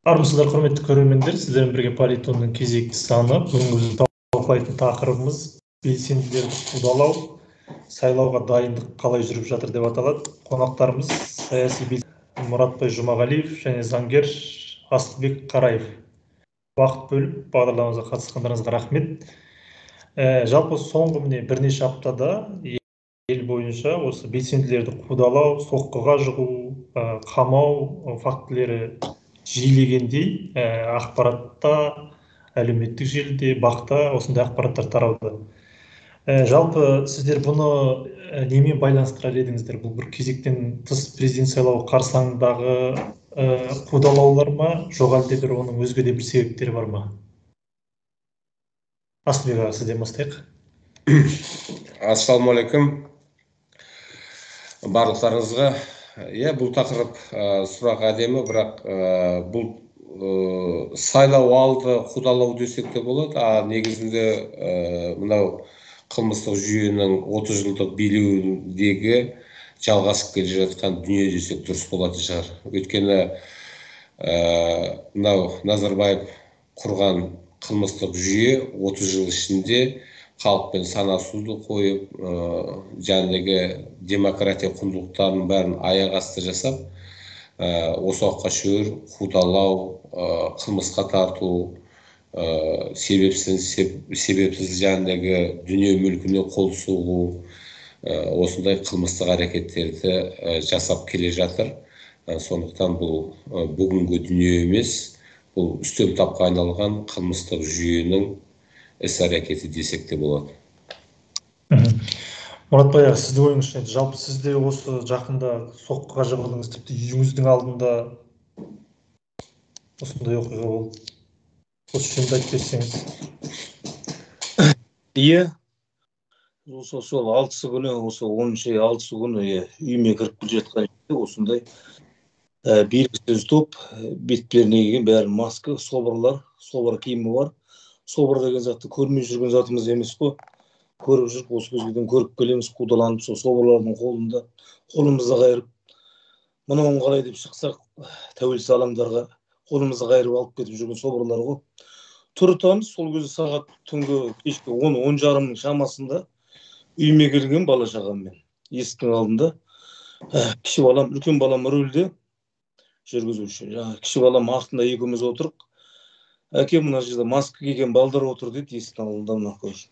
Армысыздар, құрметті көрермендер, сіздермен бірге политонның кезекті саны. Бүгінгі біз талқылайтын тақырыбымыз белсенділерді қудалау, сайлауға дайындық қалай жүріп жатыр деп аталады. Қонақтарымыз саяси белсенді Мұратбай Жұмағалиев және заңгер Асылбек Қараев. Уақыт бөліп бағдарламамызға қатысқандарыңызға рахмет. Жалпы соңғы бірнеше аптада ел бойынша осы белсенділерді қудалау, соққыға жығу, қамау фактілері жиілегендей, ақпаратта, әлеуметтік желіде, бақта осындай ақпараттар тарауда. Жалпы сіздер бұны немен байланыстырар едіңіздер? Бұл бір кезектен тыс президент сайлауы қарсаңындағы қудалаулар ма, жоқ әлде бір оның өзге де бір себептері бар ма? Асылбек аға, сізден бастайық. Ассалаумағалейкум барлықтарыңызға. Бұл тақырып сұрақ әдемі, бірақ бұл сайлау алды қудалау десек те болады. Негізінде мынау қылмыстық жүйенің 30 жылдық билеуіндегі жалғасып келе жатқан дүние десек дұрыс болатын шығар. Өйткені мынау Назарбаев құрған қылмыстық жүйе 30 жыл ішінде халықпен санасуды қойып, жәндегі демократия құндылықтарының бәрін аяқ асты жасап, осы уақытқа шейін қудалау, қылмысқа тарту, себепсіз жәндегі дүние мүлкіне қол сұғу, осындай қылмыстық әрекеттерді жасап келе жатыр. Сондықтан бұл бүгінгі дүние емес, бұл үстем тапқа айналған қылмыстық жүйенің іс-әрекеті десек те болады. Мұратбай аға, сіздің ойыңызша, жалпы сізде осы жақында соққыға жығылдыңыз, тіпті үйіңіздің алдында осындай оқиға болды. Осы жөнінде айтып берсеңіз. Осы 6 күні, осы 10-6 күні үйіме кіріп келе жатқан осындай белгісіз топ, беттеріне киген бәрі маска, собор киімі бар. Собор деген затты көрмей жүрген затымыз емес қой. Көріп жүріп, осы көзгеден көріп келеміз, қудаланып, сол соборлардың қолында, қолымызды қайырып, мынауын қалай деп шықсақ, тәуелсіз алаңдарға қолымызды қайырып алып кетіп жүрген соборлар ғой. Тұртамыз, сол кезде сағат түнгі кешкі 10-10:30 шамасында үйіме келген бала шағаммен. Есіктің алдында кіші балам, үлкен балам рөлде жүргізуші. Кіші балам артында екеуміз отырып, әке мына жерде маска киген балдар отыр дейді, есіктің алдында мына көз.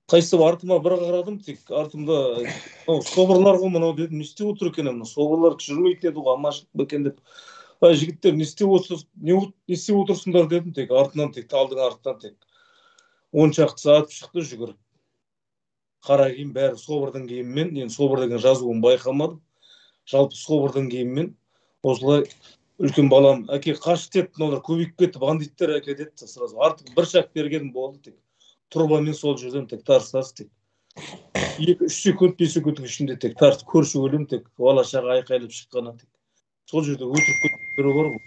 Қайсы артыма бір қарадым, тек артымда соборлар ғой мынау дедім, не істеп отыр екен, мына соборлар жүрмейтін еді ғой, аманшылық ба екен деп. Жігіттер, не істеп отырсыңдар дедім, тек артынан, тек талдың артынан, тек 10 шақтысы атып шықты жүгіріп. Қара киім бәрі собордың киімімен, енді собор деген жазуын байқамадым. Жалпы собордың киімімен осылай үлкен балам, әке қаш деді, мыналар көбейіп кетті, бандиттер әке деді, сразу артық бір шақ бергенім болды, тек тұрбамен сол жерден тек тарсас, тек 2-3 секунд, 5 секундтың ішінде тек тарс, көрші өлім, тек бала шаға айқайлап шыққаны, тек сол жерде өтіріп кеткені бар ғой.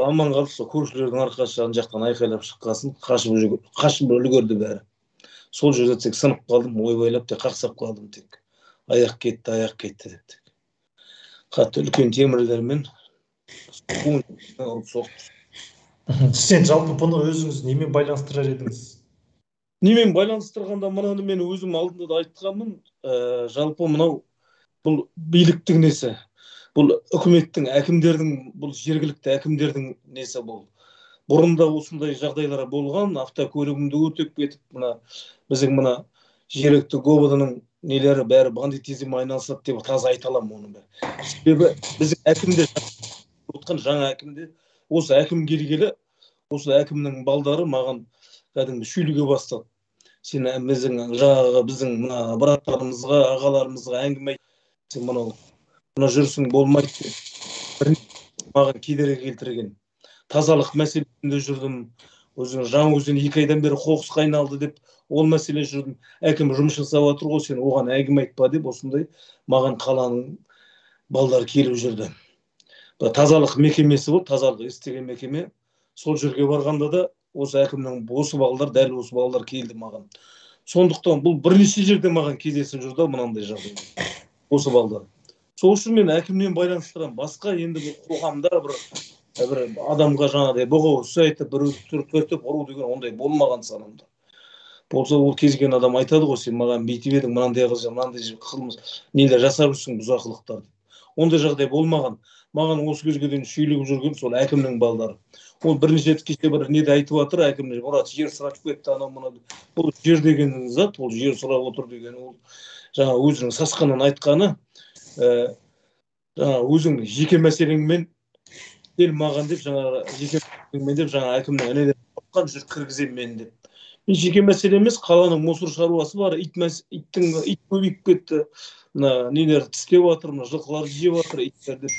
Аман қалып, сол көршілердің арқасы жан жақтан айқайлап шыққасын, қашып үлгерді бәрі. Сол жерде тек сынып қалдым, ойбайлап, тек қақсап қалдым, тек аяқ кетті деп. Қатты үлкен темірлермен Сен жалпы бұны өзіңіз немен байланыстырар едіңіз? Немен байланыстырғанда, мынаны мен өзім алдында да айтқанмын. Жалпы мынау бұл биліктің несі, бұл үкіметтің, әкімдердің, бұл жергілікті әкімдердің несі бұл. Бұрында осындай жағдайлар болған, автокөлігімді өтіп кетіп, біздің жергілікті ГОБД-ның нелері бәрі бандитизм айналысады деп таза айта аламын оны бәрі. Себебі біздің әкімдер, жаңа әкімде, осы әкім келгелі, осы әкімнің балдары маған кәдімгі шүйліге бастады. Сен біздің браттарымызға, ағаларымызға әңгіме айтып, сен мына жүрсің болмайды деп маған кедергі келтірген. Тазалық мәселесінде жүрдім. Өзің Жаңаөзен 2 айдан бері қоқысқа айналды деп ол мәселе жүрдім. Әкім жұмыс жасап отыр ғой, сен оған әңгіме айтпа деп осындай маған қаланың балдары келіп жүрді. Тазалық мекемесі бұл, тазалық істеген мекеме. Сол жерге барғанда да осы әкімнің осы балдар, дәл осы балдар келді маған. Сондықтан бұл бірнеше жерде маған кездесіп жүрді мынандай жағдай. Осы балдар. Сол үшін мен әкіммен байланыстырамын. Басқа енді қоғамда бір бір адамға жаңағыдай боғауыз айтып біреуді түртіп ұру деген ондай болмаған санамда. Болса ол кез келген адам айтады ғой, сен маған бүйтіп едің, мынандай қылмыс нелер жасап жүрсің, бұзақылықтар. Ондай жағдай болмаған. Маған осы кезге дейін шүйлігіп жүрген сол әкімнің балдары. Ол бірнеше рет кеше бір неде айтып жатыр, әкім Мұрат жер сұрап кетті, анау мынау. Бұл жер деген зат, ол жер сұрап отыр деген, ол жаңа өзінің сасқанын айтқаны, жаңа өзің жеке мәселеңмен кел маған деп, жаңа жеке мәселеңмен деп, жаңа әкімнің інілері тапқан жүр кіргіземін мен деп. Мен жеке мәселе емес, қаланың мусор шаруасы бар, ит көбейіп кетті, мына нелер тістеп жатыр, мына жылқылар жеп жатыр, иттер деп.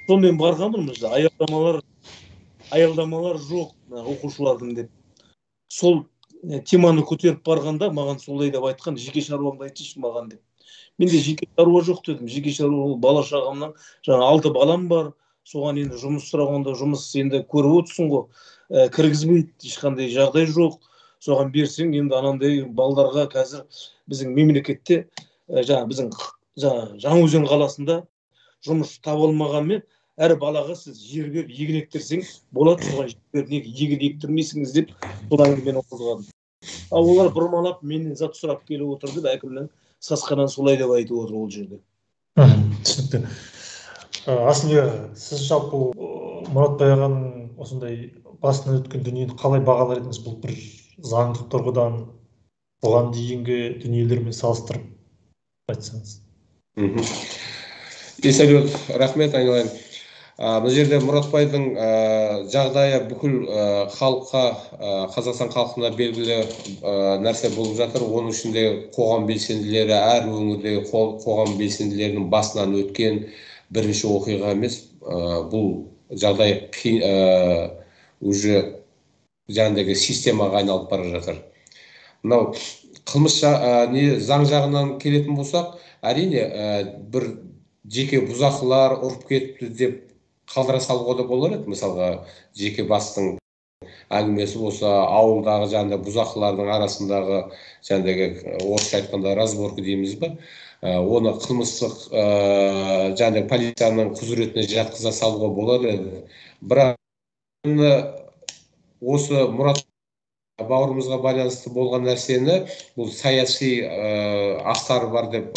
Сонымен барғанмын, мына аялдамалар жоқ оқушылардың деп. Сол теманы көтеріп барғанда маған солай деп айтқан, жеке шаруамды айтшы маған деп. Менде жеке шаруа жоқ дедім. Жеке шаруа бала шағамнан, жаңа 6 балам бар. Соған енді жұмыс сұрағанда, жұмыс енді көріп отырсың ғой, кіргізбейді, ешқандай жағдай жоқ. Соған берсең, енді анандай балдарға қазір біздің мемлекетте, жаңа біздің Жаңаөзен қаласында жұмыс таба алмағанмен, әр балаға сіз жер беріп егін ектерсең болады, соған жер беріп неге егін ектірмейсіңіз деп содан мен қозғадым. Ал олар бұрмалап менен зат сұрап келіп отыр деп әкімнің сасқанан солай деп айтып отыр ол жерде. Түсінікті. Асылбек, сіз жалпы Мұратбай ағаның осындай басынан өткен дүниені қалай бағалар едіңіз? Бұл бір заңдық тұрғыдан бұған дейінгі дүниелермен салыстырып айтсаңыз. Есәлік, рахмет айналайын. Бұл жерде Мұратбайдың жағдайы бүкіл халыққа, Қазақстан халқына белгілі нәрсе болып жатыр. Оның ішінде қоғам белсенділері, әр өңірдегі қоғам белсенділерінің басынан өткен бірінші оқиға емес. Бұл жағдай уже жаңағы системаға айналып бара жатыр. Мынау қылмыс заң жағынан келетін болсақ, әрине бір жеке бұзақылар ұрып кетті деп қалдыра салуға да болар еді. Мысалға, жеке бастың әңгімесі болса, ауылдағы жаңағы бұзақылардың арасындағы жаңағы орысша айтқанда разборка дейміз ба, оны қылмыстық жаңағы полицияның құзыретіне жатқыза салуға болар еді. Бірақ осы Мұрат бауырымызға байланысты болған нәрсені, бұл саяси астары бар деп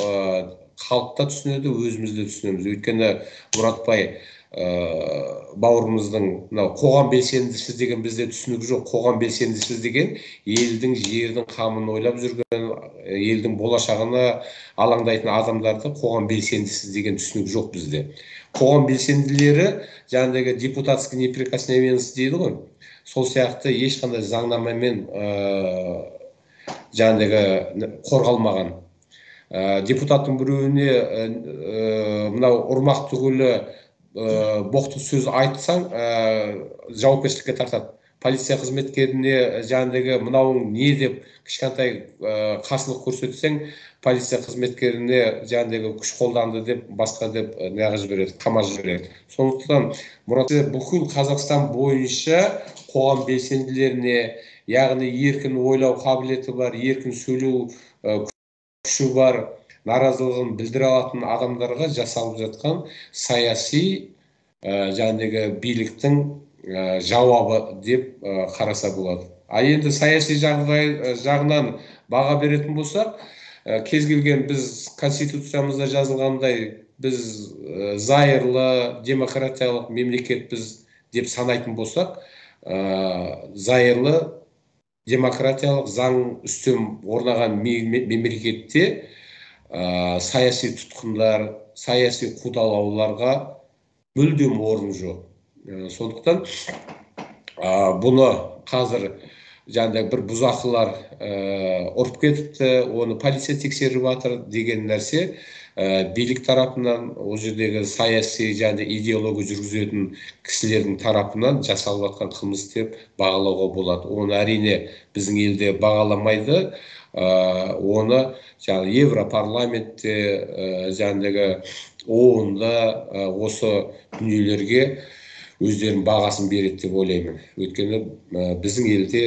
халық та түсінеді, өзіміз де түсінеміз. Өйткені Мұратбай бауырымыздың қоғам белсендісі деген бізде түсінік жоқ. Қоғам белсендісі деген елдің, жердің қамын ойлап жүрген, елдің болашағына алаңдайтын адамдарды қоғам белсендісі деген түсінік жоқ бізде. Қоғам белсенділері жаңағы депутатский неприкосновенность дейді ғой. Сол сияқты ешқандай заңнамамен жаңағы қорғалмаған. Депутаттың біреуіне мынау ұрмақ түгілі боқты сөз айтсаң, жауапкершілікке тартады. Полиция қызметкеріне жаңағы мынауың не деп кішкентай қарсылық көрсетсең, полиция қызметкеріне жаңағы күш қолданды деп, басқа деп неғып жібереді, қамап жібереді. Сондықтан Мұратбай бүкіл Қазақстан бойынша қоғам белсенділеріне, яғни еркін ойлау қабілеті бар, еркін сөйлеу күші бар, наразылығын білдіре алатын адамдарға жасалып жатқан саяси жаңағы биліктің жауабы деп қараса болады. Енді саяси жағынан баға беретін болсақ, кез келген біз конституциямызда жазылғандай, біз зайырлы демократиялық мемлекетпіз деп санайтын болсақ, зайырлы демократиялық заң үстем орнаған мемлекетте саяси тұтқындар, саяси қудалауларға мүлдем орын жоқ. Сондықтан бұны қазір жаңағы бір бұзақылар ұрып кетіпті, оны полиция тексеріп жатыр деген нәрсе билік тарапынан, ол жердегі саяси және идеология жүргізетін кісілердің тарапынан жасалып жатқан қылмыс деп бағалауға болады. Оны әрине біздің елде бағаламайды. Оны жаңағы Европарламентте, жаңағы ООН-да осы дүниелерге өздерінің бағасын береді деп ойлаймын. Өйткені біздің елде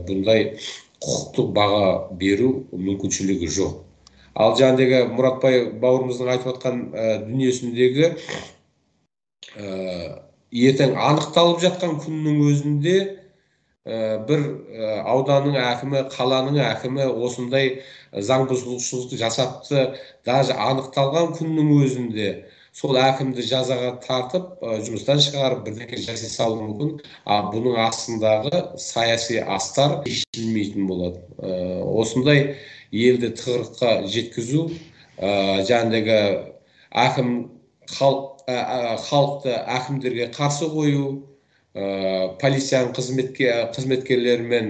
бұндай құқықтық баға беру мүмкіншілігі жоқ. Ал жаңағы Мұратбай бауырымыздың айтып жатқан дүниесіндегі ертең анықталып жатқан күннің өзінде бір ауданның әкімі, қаланың әкімі осындай заң бұзушылық жасапты, даже анықталған күннің өзінде сол әкімді жазаға тартып, жұмыстан шығарып бірдеңе жасай салуы мүмкін. Бұның астындағы саяси астар шешілмейтін болады. Осындай елді тығырыққа жеткізу, жаңағы әкім халықты әкімдерге қарсы қою, полицияның қызметкерлерімен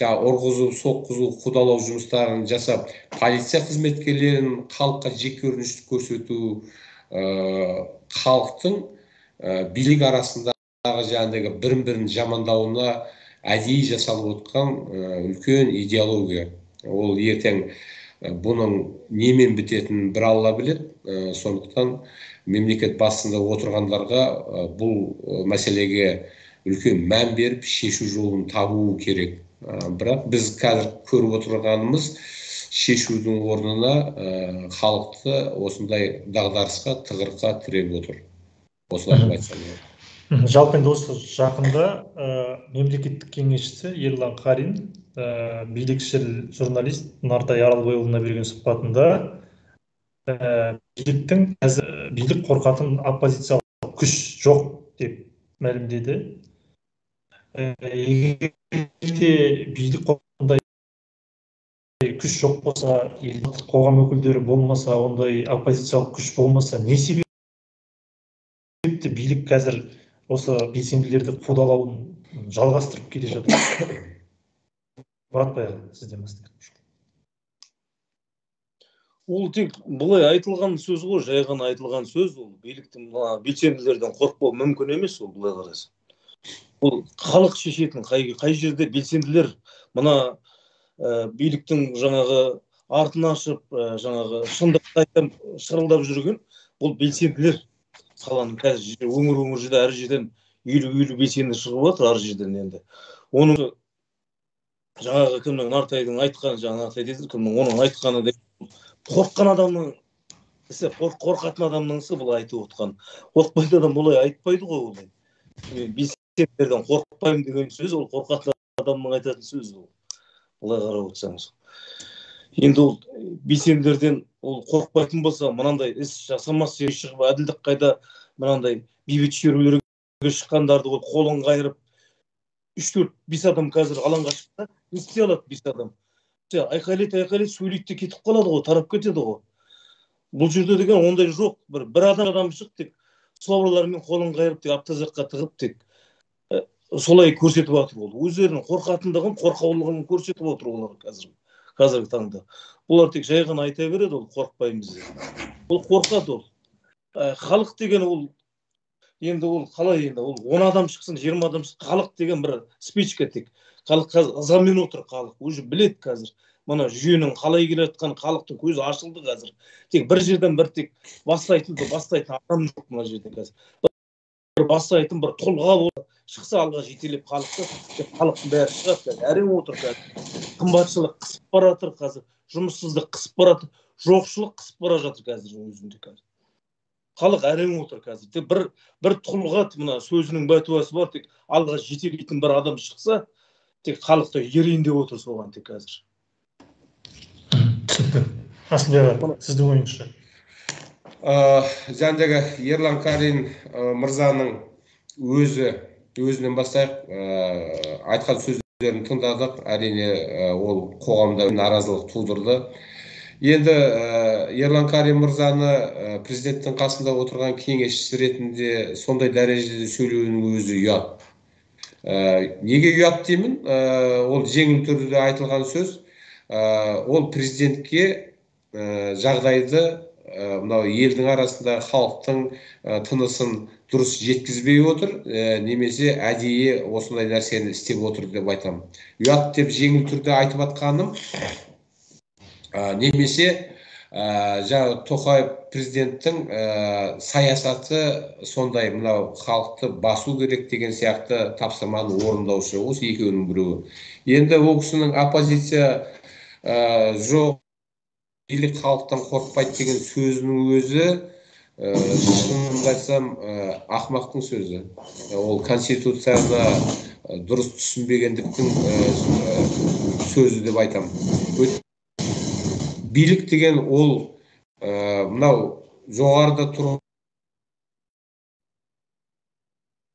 ұрғызу, соққызу, қудалау жұмыстарын жасап, полиция қызметкерлерін халыққа жеккөрініш көрсету, халықтың билік арасындағы жаңағы бірін-бірін жамандауына әдейі жасалып отқан үлкен идеология. Ол ертең бұның немен бітетінін бір Алла біледі. Сондықтан мемлекет басында отырғандарға бұл мәселеге үлкен мән беріп, шешу жолын табуы керек. Бірақ біз қазір көріп отырғанымыз шешудің орнына халықты осындай дағдарысқа, тығырыққа тіреп отыр. Осылай айтсам. Жалпы енді осы жақында мемлекеттік кеңесшісі Ерлан Қарин билікшіл журналист Нартай Аралбайұлына берген сұхбатында билік қорқатын оппозициялық күш жоқ деп мәлімдеді. Егерде билік қорқатындай күш жоқ болса, қоғам өкілдері болмаса, ондай оппозициялық күш болмаса, не себепті билік қазір осы белсенділерді қудалауын жалғастырып келе жатыр? Мұратбай аға, сізден бастайық. Ол тек бұлай айтылған сөз ғой, жай ғана айтылған сөз. Ол биліктің белсенділерден қорықпау мүмкін емес, ол бұлай қараса. Ол халық шешетін, қай жерде белсенділер мына биліктің жаңағы артын ашып, жаңағы шындықты айтып шырылдап жүрген, бұл белсенділер. Қаланың қазір өңір жерде әр жерден 50 белсенді шығып отыр, әр жерден енді. Оның жаңағы кімнің Нартайдың айтқан, жаңағы Нартай дейді, кімнің оның айтқаны деп қорққан адамның ісі, қорқатын адамның ісі бұл айтып отқан. Қорқпайды адам бұлай айтпайды ғой олай. Белсенділерден қорқпаймын деген сөз, ол қорқатын адамның айтатын сөз ол. Бұлай қарап отырсаңыз. Енді ол белсенділерден ол қорқпайтын болса, мынандай іс жасамас шығып, әділдік қайда, мынандай бейбіт шерулерге шыққандарды қолын қайырып, 3-4-5 адам қазір алаңға шықса, не істей алады 5 адам? Айқайлет, сөйлейді кетіп қалады ғой, тарап кетеді ғой. Бұл жерде деген ондай жоқ. Бір адам шық тек собырлармен қолын қайырып, тек автозаққа тығып, тек солай көрсетіп отыр ол. Өздерінің қорқатындығын, қорқаулығын көрсетіп отыр олар қазіргі таңда. Олар тек жай ғана айта береді, ол қорқпаймыз. Ол қорқады ол. Халық деген ол енді ол қалай енді ол 10 адам шықсын, 20 адам шықсын, халық деген бір спичка тек. Халық қазір ызамен отыр, халық уже біледі қазір. Мына жүйенің қалай келе жатқанын халықтың көзі ашылды қазір. Тек бір жерден бір тек бастайтын адам жоқ мына жерде қазір. Бір бастайтын бір тұлға болып шықса алға жетелеп халықтың бәрі шығады. Әрең отыр қазір. Қымбатшылық қысып бара жатыр қазір. Жұмыссыздық қысып бара жатыр. Жоқшылық қысып бара жатыр қазір өзінде қазір. Халық әрең отыр қазір. Тек бір тұлға мына сөзінің бәтуасы бар, тек алға жетелейтін бір адам шықса, тек халықта ерейін деп отыр соған тек қазір. Асылбек, сіздің ойыңызша? Жаңағы Ерлан Қарин мырзаның өзінен бастайық, айтқан сөздерін тыңдадық. Әрине ол қоғамда наразылық тудырды. Енді Ерлан Қарин мырзаны президенттің қасында отырған кеңесшісі ретінде сондай дәрежеде сөйлеуінің өзі ұят. Неге ұят деймін? Ол жеңіл түрде айтылған сөз. Ол президентке жағдайды мынау елдің арасында халықтың тынысын дұрыс жеткізбей отыр, немесе әдейі осындай нәрсені істеп отыр деп айтамын. Ұят деп жеңіл түрде айтып атқаным, немесе жаңағы Тоқаев президенттің саясаты сондай мынау халықты басу керек деген сияқты тапсырманы орындаушы, осы екеуінің біреуі. Енді ол кісінің оппозиция жоқ, билік халықтан қорқпайды деген сөзінің өзі шынын айтсам ақмақтың сөзі. Ол конституцияны дұрыс түсінбегендіктің сөзі деп айтамын. Билік деген ол мынау жоғарыда тұрған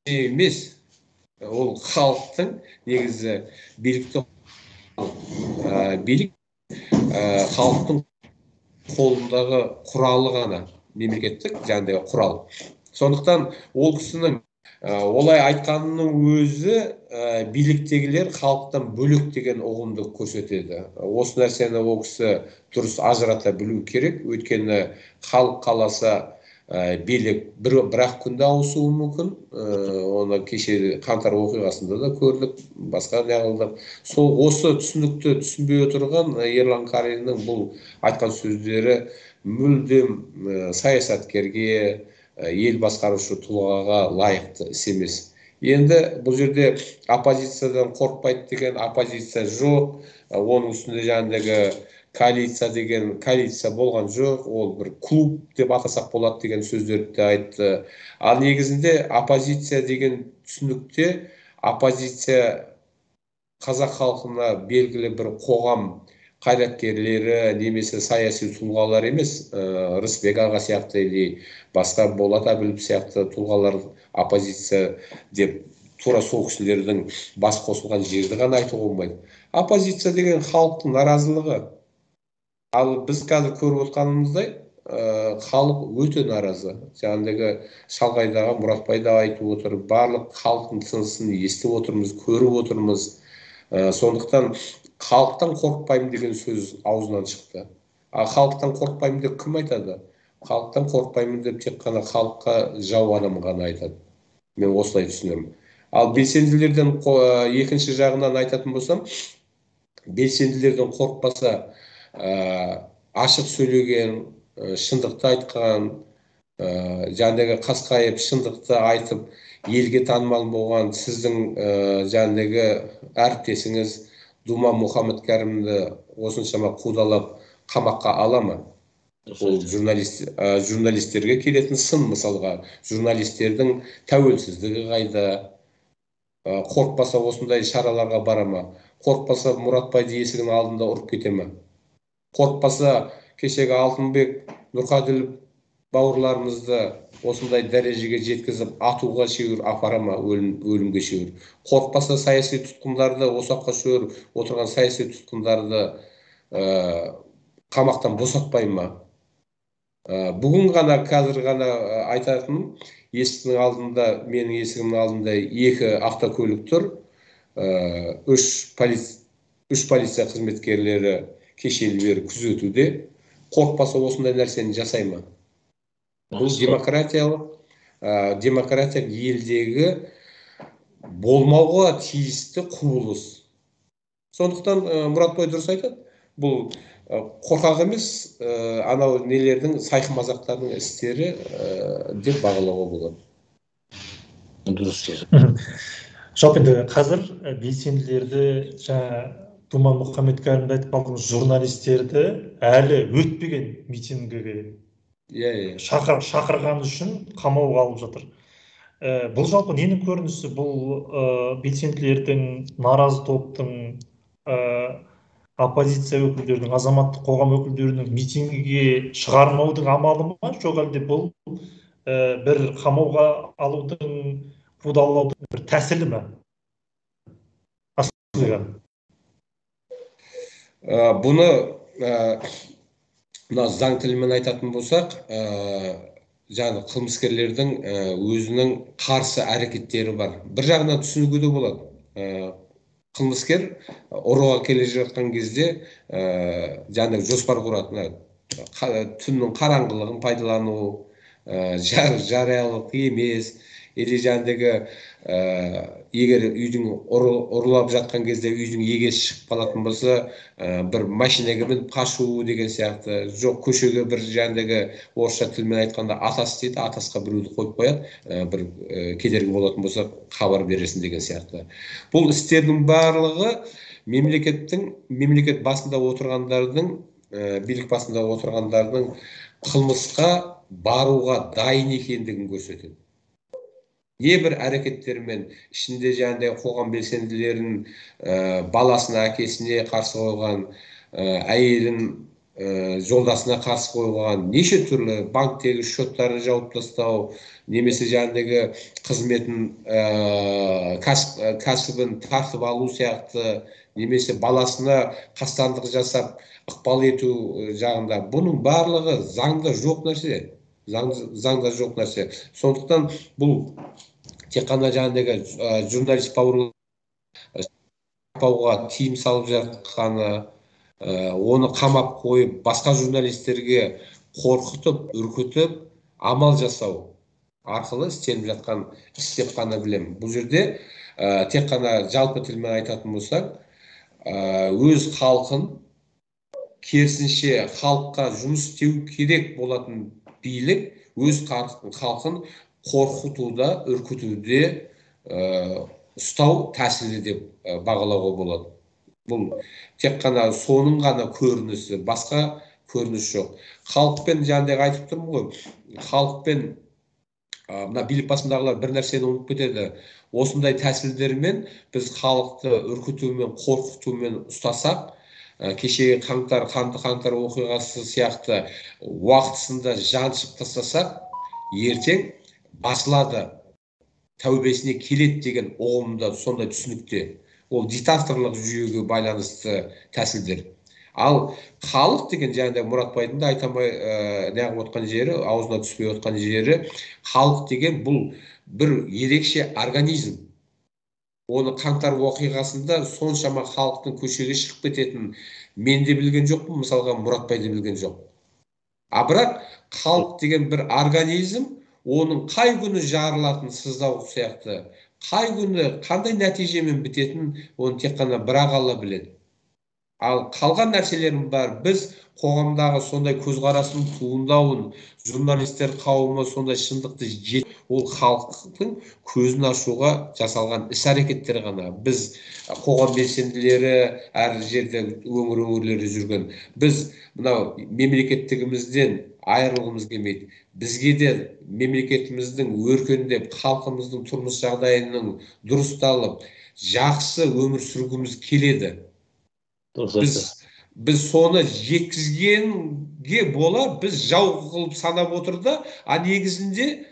емес, ол халықтың негізі билікті билік халықтың қолындағы құралы ғана, мемлекеттік жаңағыдай құрал. Сондықтан ол кісінің олай айтқанының өзі биліктегілер халықтан бөлек деген ұғымды көрсетеді. Осы нәрсені ол кісі дұрыс ажырата білу керек, өйткені халық қаласа билік бір-ақ күнде ауысуы мүмкін. Оны кеше қаңтар оқиғасында да көрдік, басқа неғылдық. Сол осы түсінікті түсінбей отырған Ерлан Қариннің бұл айтқан сөздері мүлдем саясаткерге, ел басқарушы тұлғаға лайықты іс емес. Енді бұл жерде оппозициядан қорықпайды деген оппозиция жоқ, оның үстінде жаңағыдағы коалиция деген коалиция болған жоқ, ол бір клуб деп атасақ болады деген сөздерді айтты. Ал негізінде оппозиция деген түсінікте оппозиция қазақ халқына белгілі бір қоғам қайраткерлері немесе саяси тұлғалар емес, Рысбек аға сияқты или басқа Болат Әбілов сияқты тұлғалар оппозиция деп тура сол кісілердің бас қосылған жерді ғана айтуға болмайды. Оппозиция деген халықтың наразылығы. Ал біз қазір көріп отқанымыздай, халық өте наразы. Жаңағыдағы шалғайдағы Мұратбай да айтып отыр, барлық халықтың тынысын естіп отырмыз, көріп отырмыз. Сондықтан халықтан қорықпаймын деген сөз аузынан шықты. Ал халықтан қорықпаймын деп кім айтады? Халықтан қорықпаймын деп тек қана халыққа жау адам ғана айтады. Мен осылай түсінемін. Ал белсенділерден екінші жағынан айтатын болсам, белсенділерден қорықпаса, ашық сөйлеген, шындықты айтқан, жаңағыдағы қасқайып шындықты айтып, елге танымал болған сіздің жаңағыдағы әріптесіңіз Дума Мұхаммедкәрімді осыншама қудалап қамаққа ала ма? Ол журналистерге келетін сын, мысалға, журналистердің тәуелсіздігі қайда? Қорықпаса осындай шараларға бара ма? Қорықпаса Мұратбайды есігінің алдында ұрып кете ме? Қорықпаса кешегі Алтынбек, Нұрқаділов бауырларымызды осындай дәрежеге жеткізіп атуға шеуір апара ма, өлімге шеуір? Қорықпаса саяси тұтқындарды, осаққа шеуір отырған саяси тұтқындарды қамақтан босатпай ма? Бүгін ғана, қазір ғана айтатыным, есіктің алдында, менің есігімнің алдында екі автокөлік тұр. Үш полиция қызметкерлері кешелі бері күзетуде. Қорықпаса осындай нәрсені жасай ма? Бұл демократиялық елдегі болмауға тиісті құбылыс. Сондықтан Мұратбай дұрыс айтады. Бұл қорқақ емес, анау нелердің, сайқымазақтардың істері деп бағалауға болады. Дұрыс. Жалпы енді қазір белсенділерді, жаңа Дума Мұхаммедкәрімді айтып қалдыңыз, журналистерді әлі өтпеген митингіге шақырған үшін қамауға алып жатыр. Бұл жалпы ненің көрінісі? Бұл белсенділердің, наразы топтың, оппозиция өкілдерінің, азаматтық қоғам өкілдерінің митингіге шығармаудың амалы ма? Жоқ әлде бұл бір қамауға алудың, қудалаудың бір тәсілі ме? Бұны заң тілімен айтатын болсақ, жаңағы қылмыскерлердің өзінің қарсы әрекеттері бар. Бір жағынан түсінуге де болады. Қылмыскер ұрыға келе жатқан кезде жаңағы жоспар құратын, түннің қараңғылығын пайдалану, жариялық емес, или жаңағыдағы егер үйдің ұрылап жатқан кезде үйдің егесі шығып қалатын болса, бір машинаға мініп қашу деген сияқты. Жоқ, көшеге бір жаңағыдағы орысша тілмен айтқанда атас дейді, атасқа біреуді қойып қояды, бір кедергі болатын болса хабар бересін деген сияқты. Бұл істердің барлығы мемлекет басында отырғандардың, билік басында отырғандардың қылмысқа баруға дайын екендігін көрсетеді. Небір әрекеттермен ішінде жаңағыдай қоғам белсенділерінің баласына, әкесіне қарсы қойған, әйелін жолдасына қарсы қойған, неше түрлі банктегі счеттарын жауып тастау, немесе жаңағыдегі қызметін, кәсібін тартып алу сияқты, немесе баласына қастандық жасап ықпал ету жағында, бұның барлығы заңда жоқ нәрсе. Заңда жоқ нәрсе. Сондықтан бұл тек қана жаңағыдегі журналист бауырға тиым салып жатқаны, оны қамап қойып, басқа журналистерге қорқытып, үркітіп, амал жасау арқылы істеліп жатқан іс деп қана білемін. Бұл жерде тек қана жалпы тілмен айтатын болсақ, өз халқын, керісінше халыққа жұмыс істеу керек болатын билік өз халқын қорқытуда, үркітуде ұстау тәсілі деп бағалауға болады. Бұл тек қана соның ғана көрінісі, басқа көрініс жоқ. Халықпен жаңағыдай айтып тұрмын ғой, халықпен мына билік басындағылар бір нәрсені ұмытып кетеді. Осындай тәсілдермен біз халықты үркітумен, қорқытумен ұстасақ, кешегі қаңтар оқиғасы сияқты уақытысында жаншып тастасақ, ертең басылады, тәубесіне келеді деген ұғымда сондай түсінікте. Ол диктаторлық жүйеге байланысты тәсілдер. Ал халық деген жаңағыдай Мұратбайдың да айтамай неғып отқан жері, аузына түспей отқан жері, халық деген бұл бір ерекше организм. Оны қаңтар оқиғасында соншама халықтың көшеге шығып кететін мен де білген жоқпын, мысалға Мұратбай да білген жоқ. Бірақ халық деген бір организм, оның қай күні жарылатын сыздау сияқты, қай күні қандай нәтижемен бітетін, оны тек қана бір-ақ Алла біледі. Ал қалған нәрселерім бар, біз қоғамдағы сондай көзқарастың туындауын, журналистер қауымы сондай шындықты жет, ол халықтың көзін ашуға жасалған іс-әрекеттер ғана. Біз қоғам белсенділері әр жерде өңірлерде жүрген, біз мынау мемлекеттігімізден айырылғымыз келмейді. Бізге де мемлекетіміздің өркендеп, халқымыздың тұрмыс жағдайының дұрысталып, жақсы өмір сүргіміз келеді. Біз соны жеткізгенге бола, біз жау қылып санап отырды, негізінде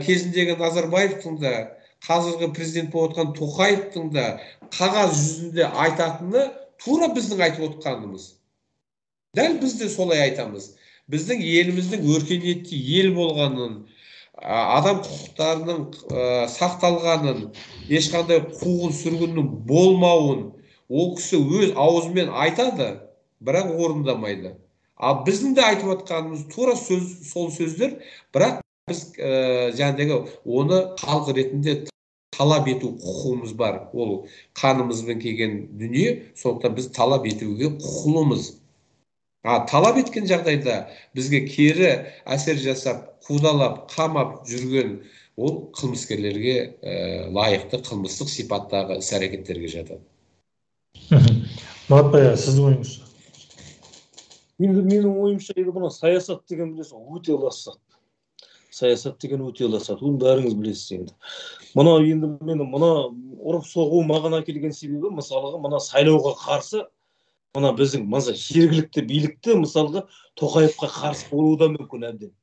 кезіндегі Назарбаевтың да, қазіргі президент болып отқан Тоқаевтың да қағаз жүзінде айтатыны тура біздің айтып отқанымыз. Дәл біз де солай айтамыз. Біздің еліміздің өркениетті ел болғанын, адам құқықтарының сақталғанын, ешқандай қуғын сүргіннің болмауын ол кісі өз аузымен айтады, бірақ орындамайды. Ал біздің де айтып отқанымыз тура сол сөздер, бірақ біз жаңағыдегі оны халық ретінде талап ету құқығымыз бар. Ол қанымызбен келген дүние, сондықтан біз талап етуге құқылымыз. Талап еткен жағдайда бізге кері әсер жасап, қудалап, қамап жүрген ол қылмыскерлерге лайықты қылмыстық сипаттағы іс-әрекеттерге жатады. Мұратбай, сіздің ойыңыз? Менің ойымша, мына саясат деген білесіз, өте лас. Саясат деген өте лас. Оны бәріңіз білесіз енді. Мына ұрып соғу маған әкелген себебі, мысалға, мына сайлауға қарсы, мына біздің жергілікті билікті, мысалға, Тоқаевқа қарсы болуы да мүмкін әбден.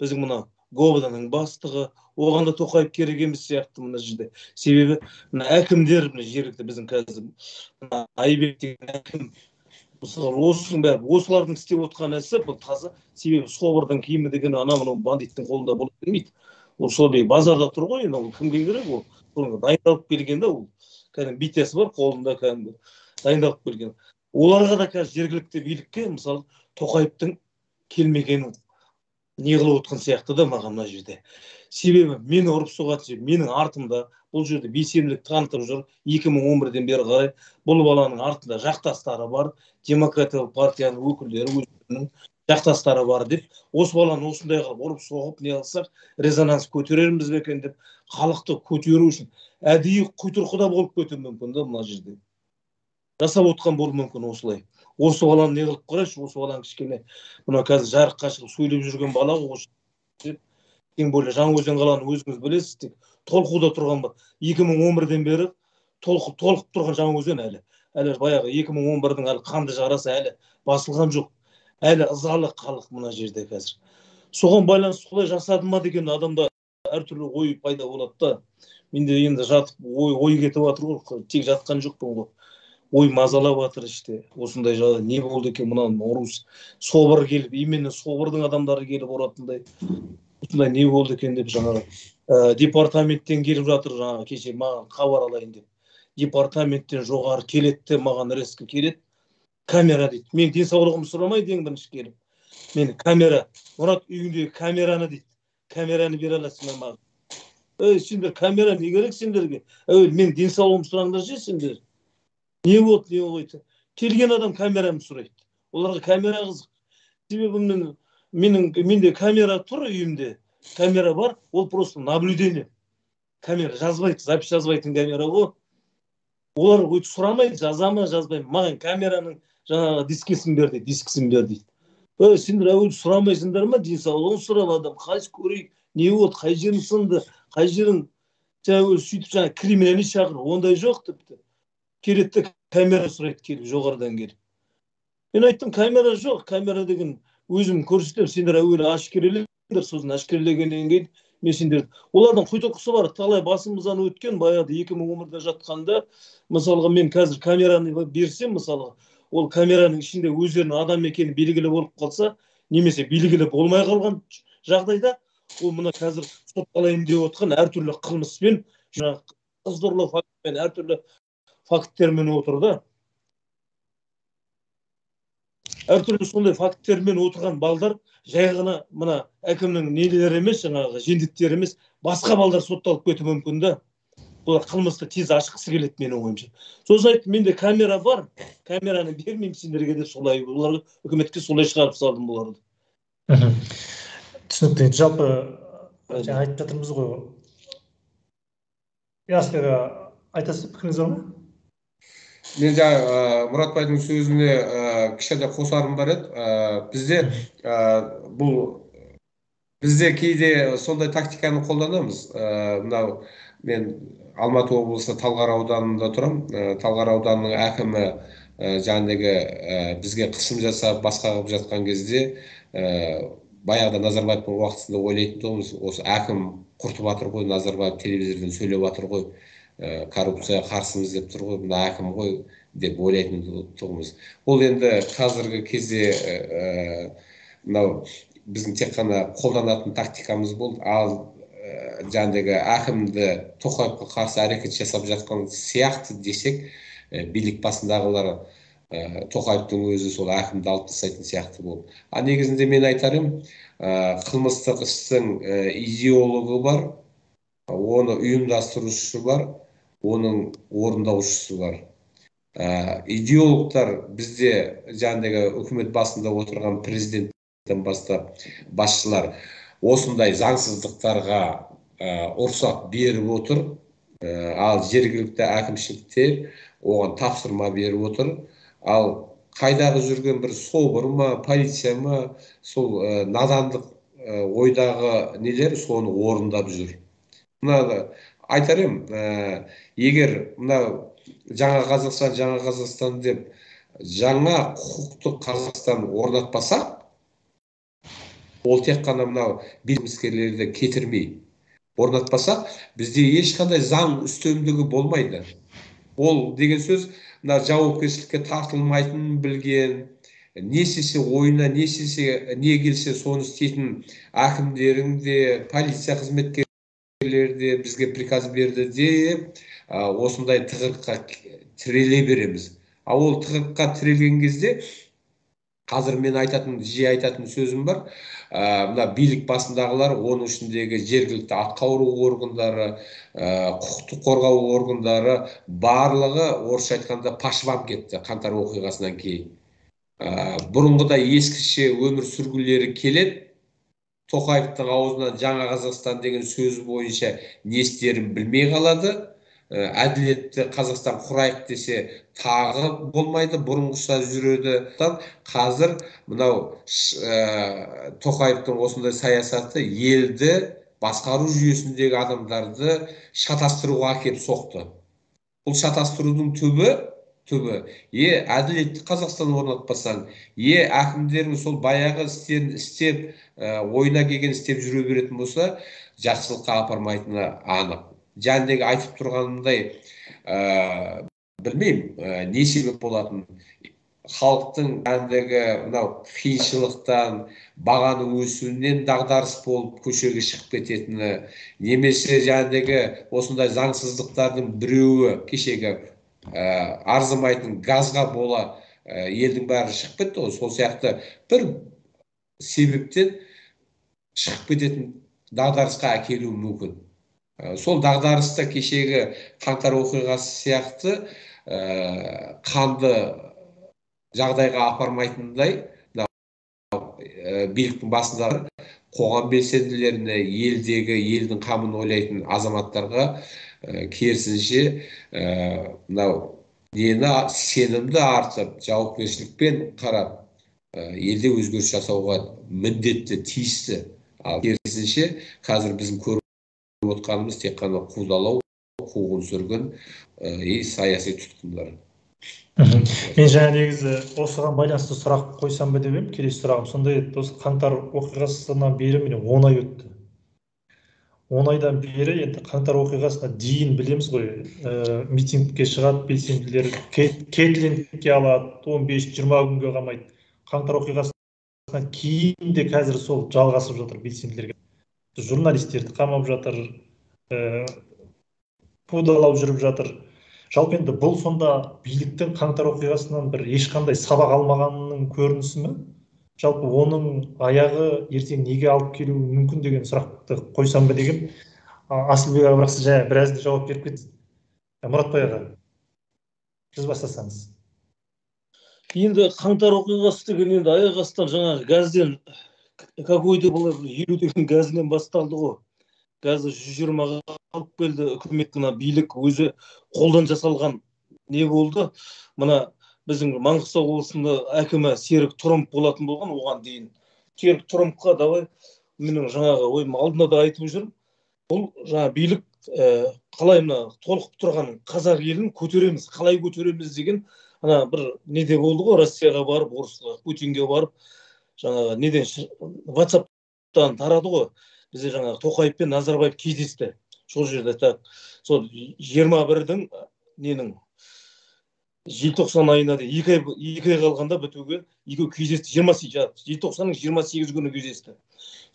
Біздің мына ГОБД-ның бастығы, оған да Тоқаев керек емес сияқты мына жерде. Себебі әкімдер, жергілікті біздің қазір Айбек деген әкім, осылардың істеп отқан ісі, бұл таза. Себебі Собордың киімі деген мынау бандиттің қолында бола бермейді. Ол сол базарда тұр ғой, енді ол кімге керек, ол дайындалып келгенде, ол кәдімгі битесі бар, қолында кәдімгі дайындалып келген. Оларға да қазір жергілікті билікке, мысалы, Тоқаевтың келмегенін не қылып отқан сияқты да маған мына жерде. Себебі мені ұрып соғатын, менің артымда бұл жерде белсенділік танытып жүр. 2011-ден бері қарай бұл баланың артында жақтастары бар, демократиялық партияның өкілдері, өздерінің жақтастары бар деп, осы баланы осындай қылып ұрып соғып не қылсақ, резонанс көтерерміз бе екен деп, халықты көтеру үшін әдейі құйтырқыда болып кетуі мүмкін да мына жерде. Жасап отқан болуы мүмкін осылай. Осы баланы не қылып қарайшы, осы баланы кішкене мына қазір жарыққа шығып сөйлеп жүрген бала, Тем более Жаңаөзен қаланы өзіңіз білесіз, тек толқуда тұрған 2011-ден бері толқып тұрған Жаңаөзен әлі баяғы 2011-дің әлі қанды жарасы әлі басылған жоқ. Әлі ызалы халық мына жерде қазір. Соған байланысты солай жасады ма деген адамда әртүрлі ой пайда болады да. Менде енді жатып ой кетіп жатыр ғой, тек жатқан жоқпын ғой. Ой мазалап жатыр іште. Осындай жағдай не болды екен, мынаны ұрыс собыр келіп, именно собырдың адамдары келіп ұратындай. Осындай не болды екен деп жаңағы департаменттен келіп жатыр, жаңағы кеше маған хабар алайын деп. Департаменттен жоғары келеді, маған резко келеді. Камера дейді. Мен денсаулығымды сұрамайды ең бірінші келіп. Мені камера, Мұрат үйіндегі камераны дейді. Камераны бере аласың маған. Сендер камера не керек сендерге? Мен денсаулығымды сұраңдар же сендер. Не болды, не болды? Келген адам камераны сұрайды. Оларға камера қызық. Себебі менде камера тұр үйімде. Камера бар, ол просто наблюдение. Камера жазбайды, запись жазбайтын камера ғой. Олар өйтіп сұрамайды, жазама, жазбаймын. Маған камераның жаңағы дискісін бер дейді. Сендер әуелі сұрамайсыңдар ма? Денсаулығын сұрап адам, қайсы көрейік, не болды, қай жерің сынды, қай жерің сөйтіп жаңа криминальный шақыр, ондай жоқ тіпті. Келеді камера сұрайды келіп, жоғарыдан келіп. Мен айттым, камера жоқ, камера деген өзім көрсетем, сендер әуелі ашкерелеңдер, сосын ашкерелегеннен кейін мен сендер. Олардың құйтұрқысы бар, талай басымыздан өткен, баяғыда 2011-де жатқанда, мысалға мен қазір камераны берсем, мысалға, ол камераның ішінде өздерінің адам екені белгілі болып қалса, немесе белгілі болмай қалған жағдайда, ол мына қазір сотталайын деп отқан әртүрлі қылмыспен, жаңағы қыз зорлау фактімен, әртүрлі факттермен отыр да. Әртүрлі сондай факттермен отырған балдар жай ғана мына әкімнің нелері емес, жаңағы жендеттері емес, басқа балдар сотталып кетуі мүмкін да. Бұлар қылмысты тез ашқысы келеді менің ойымша. Сосын айттым, менде камера бар, камераны бермеймін сендерге деп, солай олар үкіметке солай шығарып салдым бұларды. Түсінікті. Жалпы жаңа айтып жатырмыз ғой. Ясбек айтасыз, пікіріңіз бар ма? Мен Мұратбайдың сөзіне кішкене қосарым бар еді. Бізде кейде сондай тактиканы қолданамыз. Мынау мен Алматы облысы Талғар ауданында тұрам. Талғар ауданының әкімі жаңағы бізге қысым жасап басқа қылып жатқан кезде баяғыда Назарбаевтың уақытысында ойлайтын тұғымыз, осы әкім құртып жатыр ғой, Назарбаев телевизордан сөйлеп жатыр ғой, коррупцияға қарсымыз деп тұр ғой, мына әкім ғой деп ойлайтын тұғымыз. Ол енді қазіргі кезде мынау біздің тек қана қолданатын тактикамыз болды. Ал жаңағы әкімді Тоқаевқа қарсы әрекет жасап жатқан сияқты десек, билік басындағылар Тоқаевтың өзі сол әкімді алып тастайтын сияқты болды. Негізінде мен айтарым, қылмыстық істің идеологы бар, оны ұйымдастырушысы бар, оның орындаушысы бар. Идеологтар бізде жаңағы үкімет басында отырған президенттен бастап басшылар осындай заңсыздықтарға ұрсақ беріп отыр, ал жергілікті әкімшіліктер оған тапсырма беріп отыр. Ал қайдағы жүрген бір собыр ма, полиция ма, сол надандық ойдағы нелер соны орындап жүр. Мына айтар ем, егер мына жаңа Қазақстан деп жаңа құқықты Қазақстан орнатпасақ, ол тек қана мынау бизнескерлерді кетірмей орнатпасақ, бізде ешқандай заң үстемдігі болмайды. Ол деген сөз, мына жауапкершілікке тартылмайтынын білген, не істесе ойына, не келсе соны істейтін әкімдерің де, полиция қызметкерлері де бізге приказ берді деп, осындай тығырыққа тіреле береміз. Ол тығырыққа тірелген кезде қазір мен жиі айтатын сөзім бар. Мына билік басындағылар, оның ішіндегі жергілікті атқару органдары, құқықтық қорғау органдары барлығы орысша айтқанда пашвам кетті қаңтар оқиғасынан кейін. Бұрынғыда ескіше өмір сүргілері келеді. Тоқаевтың аузынан жаңа Қазақстан деген сөз бойынша не істерін білмей қалады. әділетті Қазақстан құрайық десе тағы болмайды, бұрынғыша жүреді. Қазір мынау Тоқаевтың осындай саясаты елді басқару жүйесіндегі адамдарды шатастыруға әкеліп соқты. Бұл шатастырудың түбі, әділетті Қазақстан орнатпасаң, әкімдерің сол баяғы істерін істеп, ойына келген істеп жүре беретін болса, жақсылыққа апармайтыны анық. Жәндегі айтып тұрғанымдай, білмеймін, не себеп болатын. Халықтың жәндегі мынау қиыншылықтан, бағаның өсуінен дағдарыс болып көшеге шығып кететіні, немесе жәндегі осындай заңсыздықтардың біреуі кешегі арзымайтын газға бола елдің бәрі шығып кетті ғой. Сол сияқты бір себептен шығып кететін дағдарысқа әкелуі мүмкін. Сол дағдарыста кешегі қаңтар оқиғасы сияқты қанды жағдайға апармайтындай биліктің басындағы қоғам белсенділеріне, елдің қамын ойлайтын азаматтарға керісінше мынау сенімді артып, жауапкершілікпен қарап, елде өзгеріс жасауға міндетті, тиісті. Ал керісінше қазір біздің көріп отқанымыз тек қана қудалау, қуғын сүргін, саяси тұтқындар. Мен жаңа негізі осыған байланысты сұрақ қойсам ба деп едім, келесі сұрағым сондай еді. Осы қаңтар оқиғасынан бері міне 10 ай өтті. 10 айдан бері енді қаңтар оқиғасына дейін білеміз ғой, митингке шығады, белсенділер кетлингке алады, 15-20 күнге қалмайды. Қаңтар оқиғасынан кейін де қазір сол жалғасып жатыр белсенділерге. Журналистерді қамап жатыр, қудалап жүріп жатыр. Жалпы енді бұл сонда биліктің қаңтар оқиғасынан бір ешқандай сабақ алмағанының көрінісі ме? Жалпы оның аяғы ертең неге алып келуі мүмкін деген сұрақты қойсам ба деген. Асылбек аға, бірақ сіз жаңа біразды жауап беріп кеттіңіз. Мұратбай аға, сіз бастасаңыз. Енді қаңтар оқиғасы деген енді аяқ астынан жаңағы газден какой-то бұл 50 деген газінен басталды ғой. Газы 120-ға алып келді, үкіметтің билік өзі қолдан жасалған не болды? Мына біздің Маңғыстау облысында әкімі Серік Тұрымов болатын болған, оған дейін. Серік Тұрымовқа давай менің жаңағы ойым алдында да айтып жүрмін. Бұл жаңа билік қалай мына толқып тұрған қазақ елін көтереміз, қалай көтереміз деген ана бір неде болды ғой, Россияға барып, орысқа, Путинге барып, жаңағы неден WhatsApp-тан тарады ғой. Бізде жаңағы Тоқаев пен Назарбаев кездесті. Сол жерде сол 21-дің ненің желтоқсан айына да 2 ай қалғанда бітуге екеуі кездесті. Желтоқсанның 28 күні кездесті.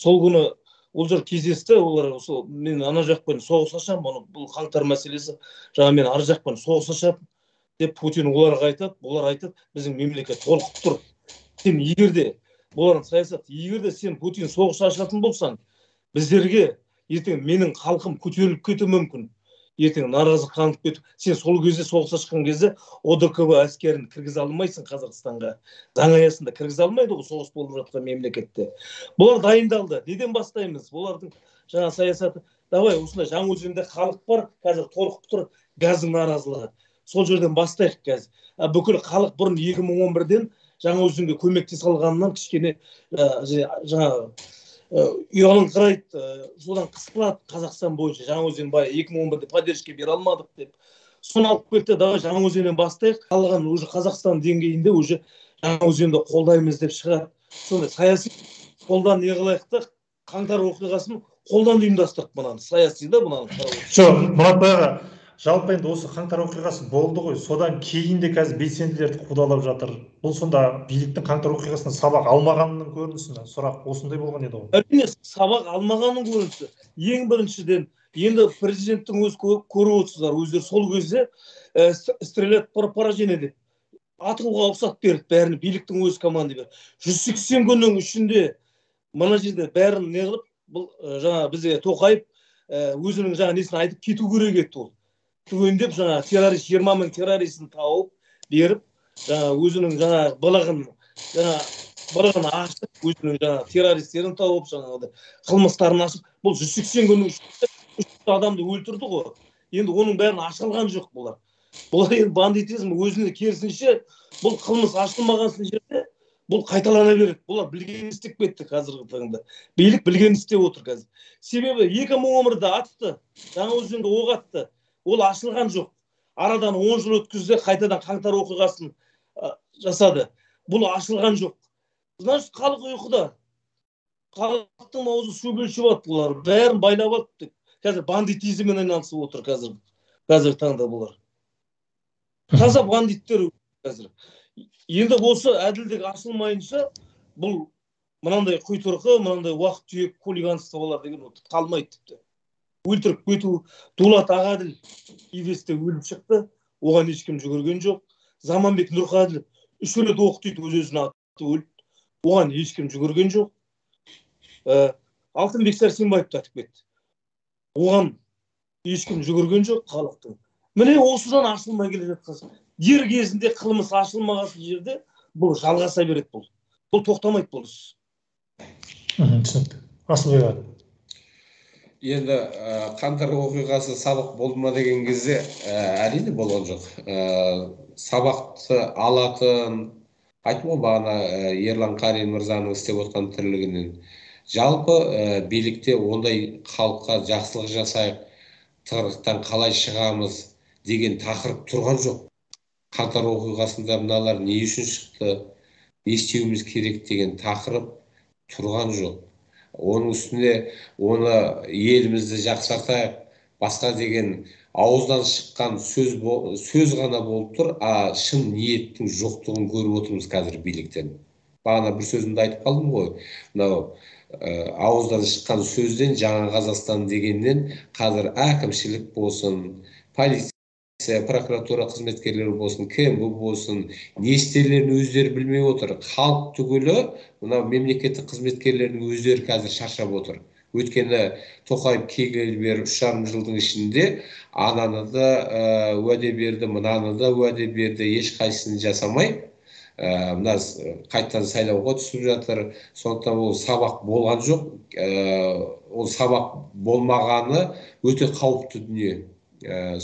Сол күні ол жер кездесті, олар мен ана жақпен соғыс ашамын, бұл қаңтар мәселесі, жаңа мен ар жақпен соғыс ашамын деп Путин оларға айтады, олар айтады, біздің мемлекет толқып тұр. Сен егерде бұлардың саясаты, егерде сен Путин соғыс ашатын болсаң, біздерге ертең менің халқым көтеріліп кетуі мүмкін. Ертең наразылық танытып кетіп, сен сол кезде соғыс ашқан кезде ОДКБ әскерін кіргізе алмайсың Қазақстанға. Заң аясында кіргізе алмайды ғой соғыс болып жатқан мемлекетте. Бұлар дайындалды. Неден бастаймыз? Бұлардың жаңа саясаты. Давай, осындай Жаңаөзенде халық бар, қазір толқып тұр, газдың наразылығы. Сол жерден бастайық қазір. Бүкіл халық бұрын 2011-ден Жаңаөзенге көмектесе алғанынан кішкене жаңа ұялыңқырайды, содан қысқылады Қазақстан бойынша. Жаңаөзен бай 2011-де поддержка бере алмадық деп. Соны алып кетті, давай Жаңаөзеннен бастайық. Қалған уже Қазақстан деңгейінде уже Жаңаөзенді қолдаймыз деп шығады. Сондай саяси қолдан не қылайық, қаңтар оқиғасын қолдан ұйымдастырып мынаны, саяси да мынаны. Жоқ, Мұратбай аға, жалпы енді осы қаңтар оқиғасы болды ғой, содан кейін де қазір белсенділерді қудалап жатыр. Бұл сонда биліктің қаңтар оқиғасынан сабақ алмағанының көрінісі ме? Сұрақ осындай болған еді ғой. Әрине, сабақ алмағанның көрінісі. Ең біріншіден, енді президенттің өз көріп отырсыздар, өздері сол кезде стрелять по поражение деп атуға рұқсат берді, бәріне биліктің өз команда берді. 180 күннің ішінде мына жерде бәрін не қылып, бұл жаңа бізге Тоқаев өзінің жаңа несін айтып кету керек еді ол. Түгендеп жаңа террорист 20 мың террористін тауып беріп, жаңа өзінің жаңа балағын ашып, өзінің жаңа террористерін тауып, жаңа қылмыстарын ашып, бұл 180 күннің ішінде 3 адамды өлтірді ғой. енді оның бәрін ашылған жоқ бұлар. Бұлар енді бандитизм өзіне керісінше бұл қылмыс ашылмаған жерде бұл қайталана береді. Бұлар білген істеп кетті қазіргі таңда. Билік білген істеп отыр қазір. Себебі 2011-де атты, Жаңаөзенге оқ атты. Ол ашылған жоқ. Арадан 10 жыл өткізді, қайтадан қаңтар оқиғасын жасады. Бұл ашылған жоқ. Значит, халық ұйқыда. Халықтың аузы су бөлшіп атты бұлар. Бәрін байлап атты. Қазір бандитизммен айналысып отыр қазіргі таңда бұлар. Таза бандиттер қазір. Енді осы әділдік ашылмайынша бұл мынандай құйтырқы, мынандай уақыт түйек хулиганство болар деген қалмайды тіпті. Өлтіріп кету, Дулат Ағаділ Ивесте өліп шықты, оған ешкім жүгірген жоқ. Заманбек Нұрқаділов 3 рет оқ тиді, өз-өзіне атты өлді, оған ешкім жүгірген жоқ. Алтынбек Сәрсенбаев та атып кетті, оған ешкім жүгірген жоқ халықтың. Міне осыдан ашылмай келе жатқан. Дер кезінде қылмыс ашылмаған жерде бұл жалғаса береді бұл. Бұл тоқтамайды бұл іс. Түсінікті. Асылбек аға. Енді қаңтар оқиғасы сабақ болды ма деген кезде әрине болған жоқ. Сабақты алатын айтып бағана Ерлан Қарин мырзаның істеп отқан тірлігінен. Жалпы билікте ондай халыққа жақсылық жасайық, тығырықтан қалай шығамыз деген тақырып тұрған жоқ. Қаңтар оқиғасында мыналар не үшін шықты, не істеуіміз керек деген тақырып тұрған жоқ. Оның үстіне оны елімізді жақсартайық, басқа деген ауыздан шыққан сөз ғана болып тұр, шын ниеттің жоқтығын көріп отырмыз қазір биліктен. Бағана бір сөзімді айтып қалдым ғой, мынау ауыздан шыққан сөзден жаңа Қазақстан дегеннен қазір әкімшілік болсын, полиция, прокуратура қызметкерлері болсын, кім болсын, не істерлерін өздері білмей отыр. Халық түгілі мына мемлекеттік қызметкерлердің өздері қазір шаршап отыр. Өйткені Тоқаев келгелі бері 3,5 жылдың ішінде ананы да уәде берді, мынаны да уәде берді, ешқайсысын жасамай мына қайттан сайлауға түсіп жатыр. Сондықтан ол сабақ болған жоқ. Ол сабақ болмағаны өте қауіпті дүние.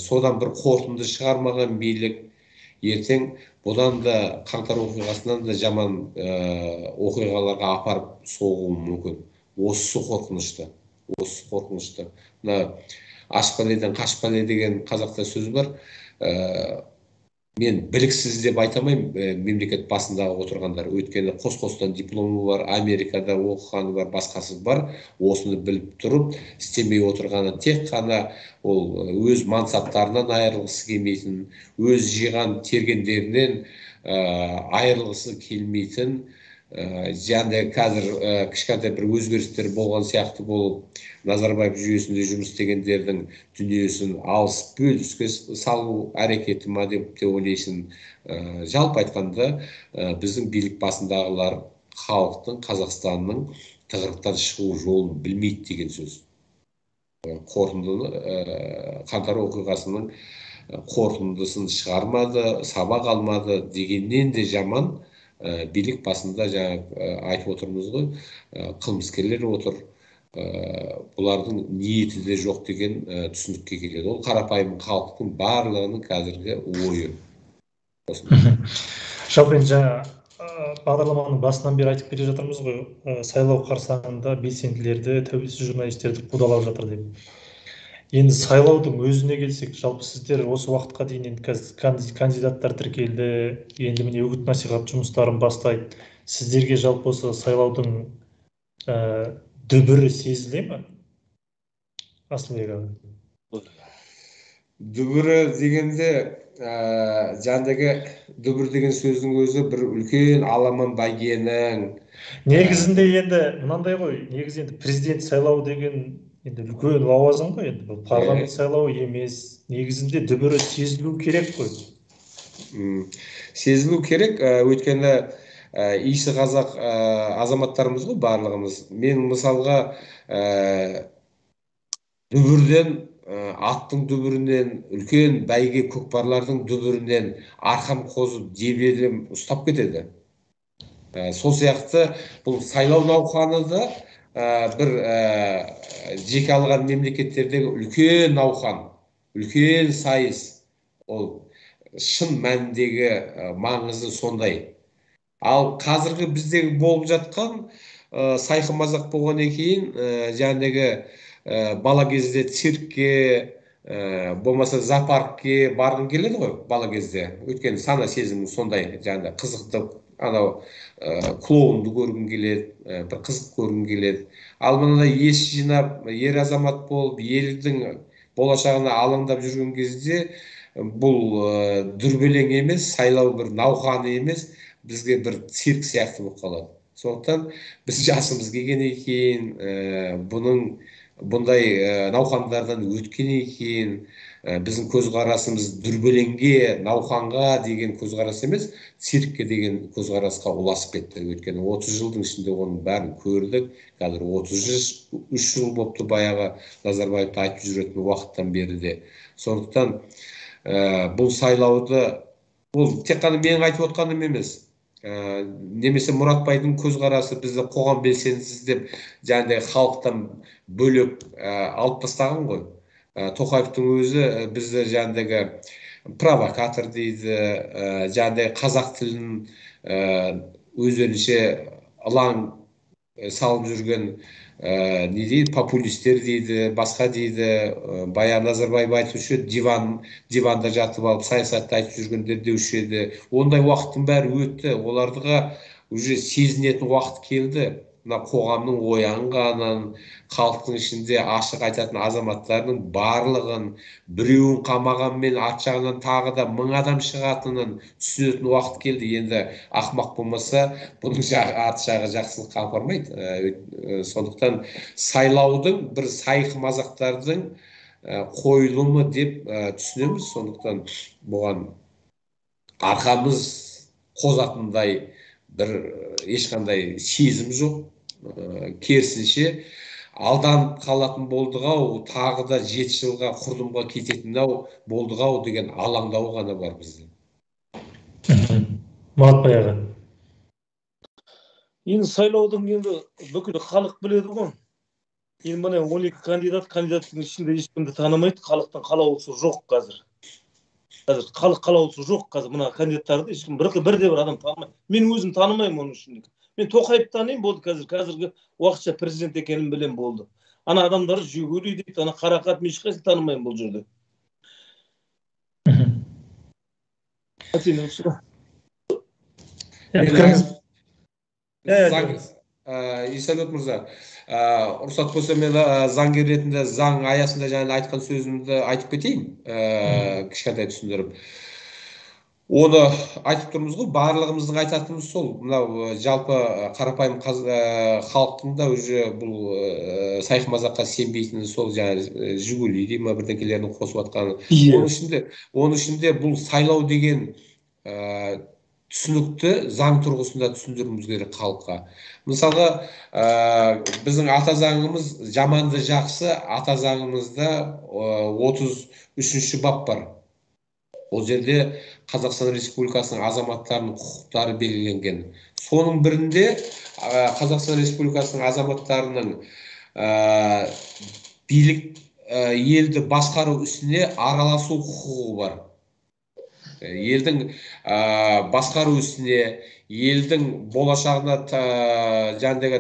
Содан бір қорытынды шығармаған билік ертең бұдан да қаңтар оқиғасынан да жаман оқиғаларға апарып соғуы мүмкін. Осы қорқынышты. Мына аш пәледен қаш пәле деген қазақта сөз бар. Мен біліксіз деп айтамаймын мемлекет басындағы отырғандар. Өйткені қос-қостан дипломы бар, Америкада оқығаны бар, басқасы бар. Осыны біліп тұрып, істемей отырғаны тек қана ол өз мансаптарынан айырылғысы келмейтін, өз жиған тергендерінен айырылғысы келмейтін, және қазір кішкентай бір өзгерістер болған сияқты болып, Назарбаев жүйесінде жұмыс істегендердің дүниесін алыс бөліске салу әрекеті ма деп те ойлайсың. Жалпы айтқанда біздің билік басындағылар халықтың, Қазақстанның тығырықтан шығу жолын білмейді деген сөз. Қаңтар оқиғасының қорытындысын шығармады, сабақ алмады дегеннен де жаман. Билік басында айтып отырмыз ғой, қылмыскерлер отыр, бұлардың ниеті де жоқ деген түсінікке келеді. Ол қарапайым халықтың барлығының қазіргі ойы. Жалпы жаңа бағдарламаның басынан бері айтып келе жатырмыз ғой, сайлау қарсаңында белсенділерді, тәуелсіз журналистерді қудалап жатыр деп. Енді сайлаудың өзіне келсек, жалпы сіздер осы уақытқа дейін кандидаттар тіркелді, енді міне үгіт насихат жұмыстарын бастайды. Сіздерге жалпы осы сайлаудың дүбірі сезіле ме? Асылбек аға. Дүбірі дегенде, жаңағы дүбір деген сөздің өзі бір үлкен аламан бәйгенің. Негізінде енді мынандай ғой, негізінде президент сайлау деген енді үлкен лауазым ғой, енді бұл парламент сайлауы емес, негізінде дүбірі сезілу керек қой. Сезілу керек, өйткені исі қазақ азаматтарымыз ғой барлығымыз. Мен мысалға дүбірден, аттың дүбірінен, үлкен бәйге көкпарлардың дүбірінен арқам қозып дебелем ұстап кетеді. Сол сияқты бұл сайлау науқаны да бір жеке алған мемлекеттердегі үлкен науқан. үлкен сайыс. Ол шын мәніндегі маңызы сондай. Ал қазіргі біздегі болып жатқан сайқы мазақ болғаннан кейін бала кезде циркке болмаса зоопаркке барғың келеді ғой бала кезде. Өйткені сана сезімің сондай, қызықты анау клоунды көргің келеді, бір қызық көргің келеді. Ал мынандай ес жинап, ер азамат болып, елдің болашағына алаңдап жүрген кезде бұл дүрбелең емес, сайлау бір науқаны емес, бізге бір цирк сияқты болып қалады. Сондықтан біз жасымыз келгеннен кейін, бұндай науқандардан өткеннен кейін біздің көзқарасымыз дүрбелеңге, науқанға деген көзқарас емес, циркке деген көзқарасқа ұласып кетті. Өйткені 30 жылдың ішінде оның бәрін көрдік. Қазір 33 жыл болыпты баяғы Назарбаевты айтып жүретін уақыттан бері де. Сондықтан бұл сайлауды, бұл тек қана менің айтып отқаным емес, немесе Мұратбайдың көзқарасы бізді қоғам белсендісі деп халықтан бөлек алып тастаған ғой. Тоқаевтың өзі бізді провокатор дейді, қазақ тілін өздерінше ылаң салып жүрген не дейді, популистер дейді, басқа дейді. Баяғы Назарбаев айтушы, диванда жатып алып саясатты айтып жүргендер деуші еді. Ондай уақыттың бәрі өтті. Оларға уже сезінетін уақыт келді. Мына қоғамның оянғанын, халықтың ішінде ашық айтатын азаматтардың барлығын, біреуін қамағанмен арт жағынан тағы да 1000 адам шығатынын түсінетін уақыт келді. Енді ақымақ болмаса, бұның арт жағы жақсылыққа апармайды. Сондықтан сайлаудың бір сайқы мазақтардың қойылымы деп түсінеміз. Сондықтан бұған арқамыз қозатындай бір ешқандай сезім жоқ. Керісінше алданып қалатын болдық-ау, тағы да 7 жылға құрдымға кететін-ау болдық-ау деген алаңдау ғана бар бізде. Мұратбай аға. Енді сайлаудың енді бүкіл халық біледі ғой. Енді міне 12 кандидаттың ішінде ешкімді танымайды, халықтың қалаулысы жоқ қазір. Халық қалаулысы жоқ қазір. Мына кандидаттарды ешкім бірде бір адам танымайды. Мен өзім танымаймын оның ішінде. Мен Тоқаев танимын, болды қазіргі уақытша президент екенін білем, болды. Ана адамдары жүгірі дейді, ана Қарақат, мен ешқайсысын танымаймын бұл жерде. Исалет мырза, рұқсат болса мен заңгер ретінде заң аясында айтқан сөзімді айтып кетейін, кішкентай түсіндіріп. Оны айтып тұрмыз ғой, барлығымыздың айтатынымыз сол. Мынау жалпы қарапайым халықтың да уже бұл сайқы мазаққа сенбейтіні сол, Жигули дей ма бірдеңкелерін қосып атқаны. Оның ішінде бұл сайлау деген түсінікті заң тұрғысында түсіндіруіміз керек халыққа. Мысалға, біздің ата заңымыз жаманды жақсы, ата заңымызда 33-ші бап бар. Ол жерде Қазақстан Республикасының азаматтарының құқықтары белгіленген. Соның бірінде Қазақстан Республикасының азаматтарының билік елді басқару ісіне араласу құқығы бар. Елдің басқару ісіне, елдің болашағына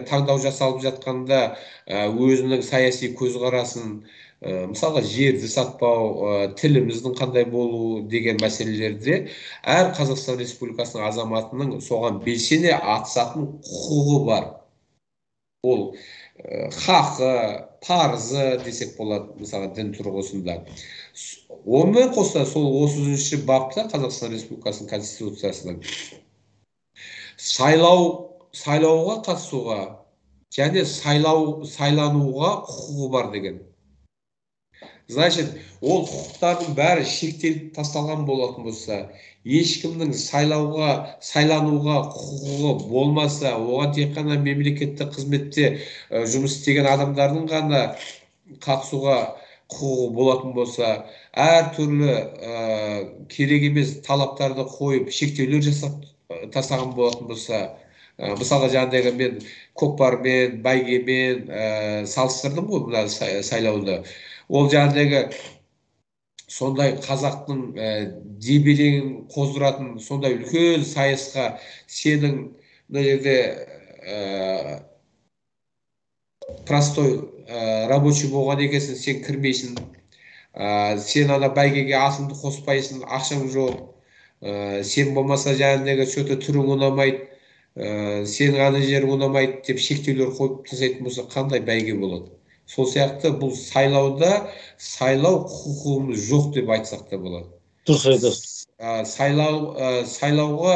таңдау жасалып жатқанда өзінің саяси көзқарасын, мысалға жерді сатпау, тіліміздің қандай болу деген мәселелерде әр Қазақстан Республикасының азаматының соған белсене атысатын құқығы бар. Ол хақы, парызы десек болады, мысалға дін тұрғысында. Онымен қоса сол 30-ші бапта Қазақстан Республикасының Конституциясының сайлауға қатысуға және сайлануға құқығы бар деген. Значит, ол құқықтардың бәрі шектеліп тасталған болатын болса, ешкімнің сайлануға құқығы болмаса, оған тек қана мемлекеттік қызметте жұмыс істеген адамдардың ғана қатысуға құқығы болатын болса, әр түрлі керек емес талаптарды қойып, шектеулер жасап тастаған болатын болса, мысалға мен көкпармен, бәйгемен салыстырдым ғой мына сайлауды. Ол сондай қазақтың дебелеңін қоздыратын сондай үлкен сайысқа сенің мына жерде простой рабочий болған екенсің, сен кірмейсің. Сен ана бәйгеге атыңды қоспайсың, ақшаң жоқ. Сен болмаса жаңағыдегі что-то түрің ұнамайды, сенің ана жерің ұнамайды деп шектеулер қойып тастайтын болса, қандай бәйге болады? Сол сияқты бұл сайлауда сайлау құқығымыз жоқ деп айтсақ та болады. Дұрыс айтасыз. Сайлауға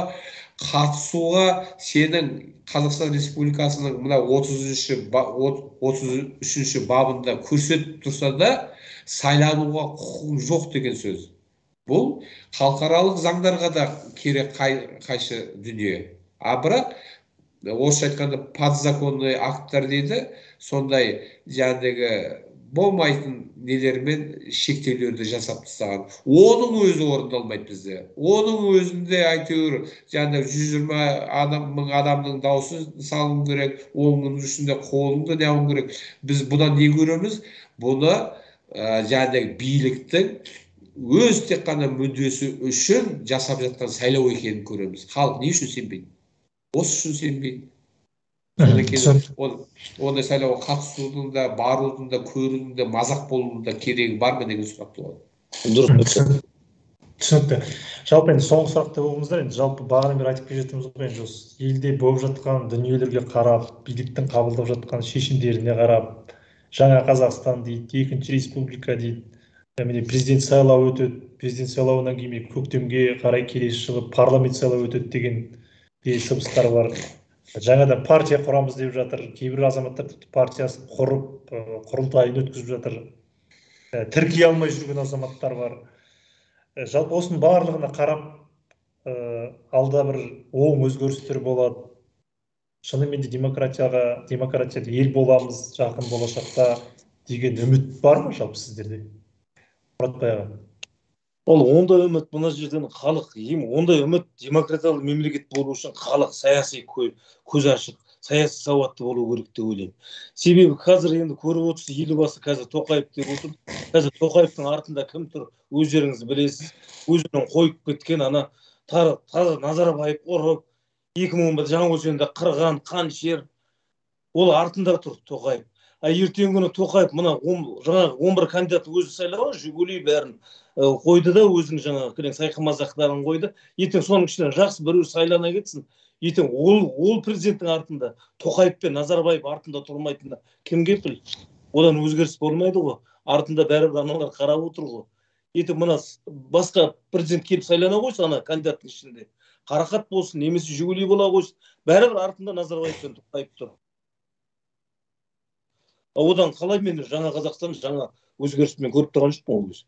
қатысуға сенің Қазақстан Республикасының мына 33-ші бабында көрсетіп тұрса да, сайлануға құқың жоқ деген сөз. Бұл халықаралық заңдарға да керек қайшы дүние. Бірақ орысша айтқанда подзаконный акттар дейді, сондай жаңағыдегі болмайтын нелермен шектеулерді жасап тастаған. Оның өзі орындалмайды бізде. Оның өзінде әйтеуір жаңағы 120 мың адамның дауысын салу керек, оның ішінде қолыңды неғу керек. Біз бұдан не көреміз? Бұны жаңағы биліктің өз тек қана мүддесі үшін жасап жатқан сайлау екенін көреміз. Халық не үшін сенбейді? Осы үшін сенбейді. Ондай сайлауға қатысудың да, барудың да, көрудің да, мазақ болудың да керегі бар ма деген сұрақ туады. Дұрыс. Түсінікті. Жалпы енді соңғы сұрақты болыңыздар, енді жалпы бағанадан бері айтып келе жатырмыз ғой, енді елде болып жатқан дүниелерге қарап, биліктің қабылдап жатқан шешімдеріне қарап, жаңа Қазақстан дейді, екінші республика дейді, міне президент сайлауы өтеді, президент сайлауынан кейін көктемге қарай келесі жылы парламент сайлауы өтеді деген сыбыстар бар. Жаңадан партия құрамыз деп жатыр, кейбір азаматтар партиясын құрып, құрылтайын өткізіп жатыр. Тіркей алмай жүрген азаматтар бар. Жалпы осының барлығына қарап, алда бір оң өзгерістер болады. Шынымен де демократияда ел боламыз жақын болашақта деген үміт бар ма жалпы сіздерде? Мұратбай аға. Ол ондай үміт мына жерден халық, ондай үміт демократиялы мемлекет болу үшін халық саяси көз ашық, саяси сауатты болу керек деп ойлаймын. Себебі қазір енді көріп отырсыз, елбасы қазір Тоқаев деп отыр. Қазір Тоқаевтың артында кім тұр? Өздеріңіз білесіз. Өзінің қойып кеткен ана таза Назарбаев ұрып, 2011 Жаңаөзенде қырған қаншер, ол артында тұр Тоқаев. Ертеңгі күні Тоқаев мына жаңағы 11 кандидат өзі сайлауға жүгілей бәрін қойды да, өзінің жаңағы сайқымазақтарын қойды. Ертең соның ішінен жақсы біреу сайлана кетсін. Ертең ол президенттің артында Тоқаев пен Назарбаев артында тұрмайтынына кім кепіл? Одан өзгеріс болмайды ғой. Артында бәрібір аналар қарап отыр ғой. Ертең мына басқа президент келіп сайлана қойса, ана кандидаттың ішінде Қарақат болсын, немесе жүгілей бола қойсын, бәрібір артында Назарбаев пен Тоқаев тұр. Одан қалай мен жаңа Қазақстан жаңа өзгерісмен көріп тұрған жоқпын ол кезде.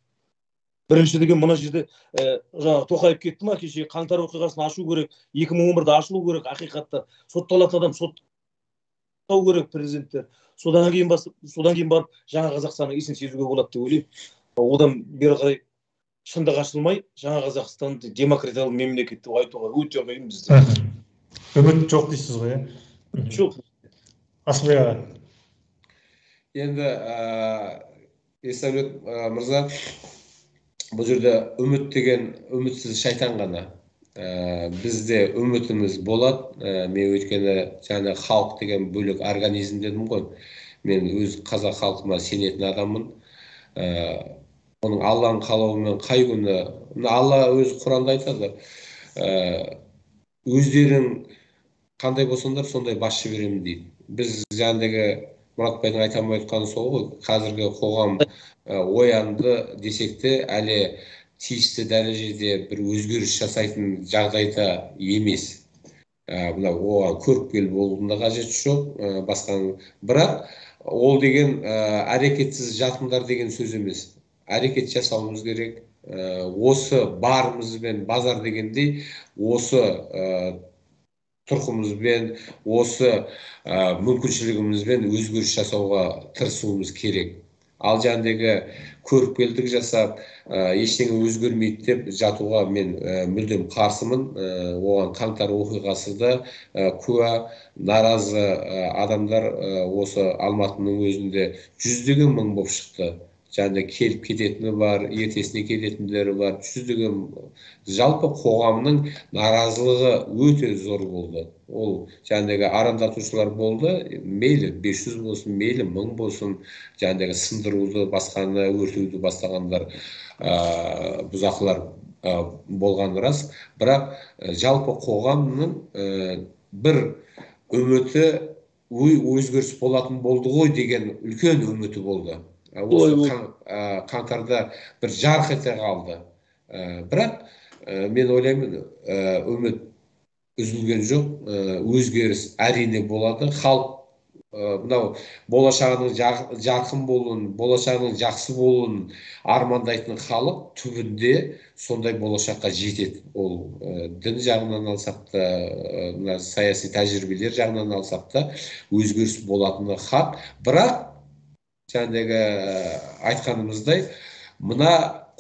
Бірінші деген мына жерде жаңа Тоқаев кетті ма, кеше қаңтар оқиғасын ашу керек, 2011-де ашылу керек, ақиқатта сотталатын адам соттау керек президенттер. Содан кейін барып жаңа Қазақстанның есін сезуге болады деп ойлаймын. Одан бері қарай шындық ашылмай, жаңа Қазақстанды демократиялы мемлекет деп айтуға өте қиын бізде. Үміт жоқ дейсіз ғой, Жоқ. Асылбек аға. Енді Есдәулет мырза, бұл жерде үміт деген үмітсіз шайтан ғана. Бізде үмітіміз болады. Мен өйткені жаңа халық деген бөлек организм дедім ғой. Мен өз қазақ халқыма сенетін адаммын. Оның Алланың қалауымен қай күні, Алла өз Құранда айтады, өздерің қандай болсаңдар сондай басшы беремін дейді. Біз жаңағы Мұратбайдың айта алмай отқаны сол ғой. Қазіргі қоғам оянды десек те, әлі тиісті дәрежеде бір өзгеріс жасайтын жағдайда емес. Оған көріпкел болудың да қажеті жоқ, басқаның. Бірақ ол деген әрекетсіз жатыңдар деген сөз емес. Әрекет жасауымыз керек. Осы барымызбен базар дегендей, осы тұрқымызбен, осы мүмкіншілігімізбен өзгеріс жасауға тырысуымыз керек. Ал жаңағы көріпкелдік жасап, ештеңе өзгермейді деп жатуға мен мүлдем қарсымын. Оған қаңтар оқиғасы да куә, наразы адамдар осы Алматының өзінде жүздеген мың болып шықты. жаңағыдай келіп кететіні бар, ертесіне кететіндері бар. Жүздеген жалпы қоғамның наразылығы өте зор болды. Ол жаңағыдай арандатушылар болды, мейлі 500 болсын, мейлі 1000 болсын, жаңағыдай сындыруды, басқаны өртеуді бастағандар, бұзақылар болған рас. Бірақ жалпы қоғамның бір үміті өзгеріс болатын болды ғой деген үлкен үміті болды. Осы қаңтарда бір жарқ ете қалды. Бірақ мен ойлаймын, үміт үзілген жоқ, өзгеріс әрине болады. Халық мынау болашағының жарқын болуын, болашағының жақсы болуын армандайтын халық түбінде сондай болашаққа жетеді. Ол дін жағынан алсақ та, саяси тәжірибелер жағынан алсақ та өзгеріс болатыны хақ. Бірақ жаңағы айтқанымыздай, мына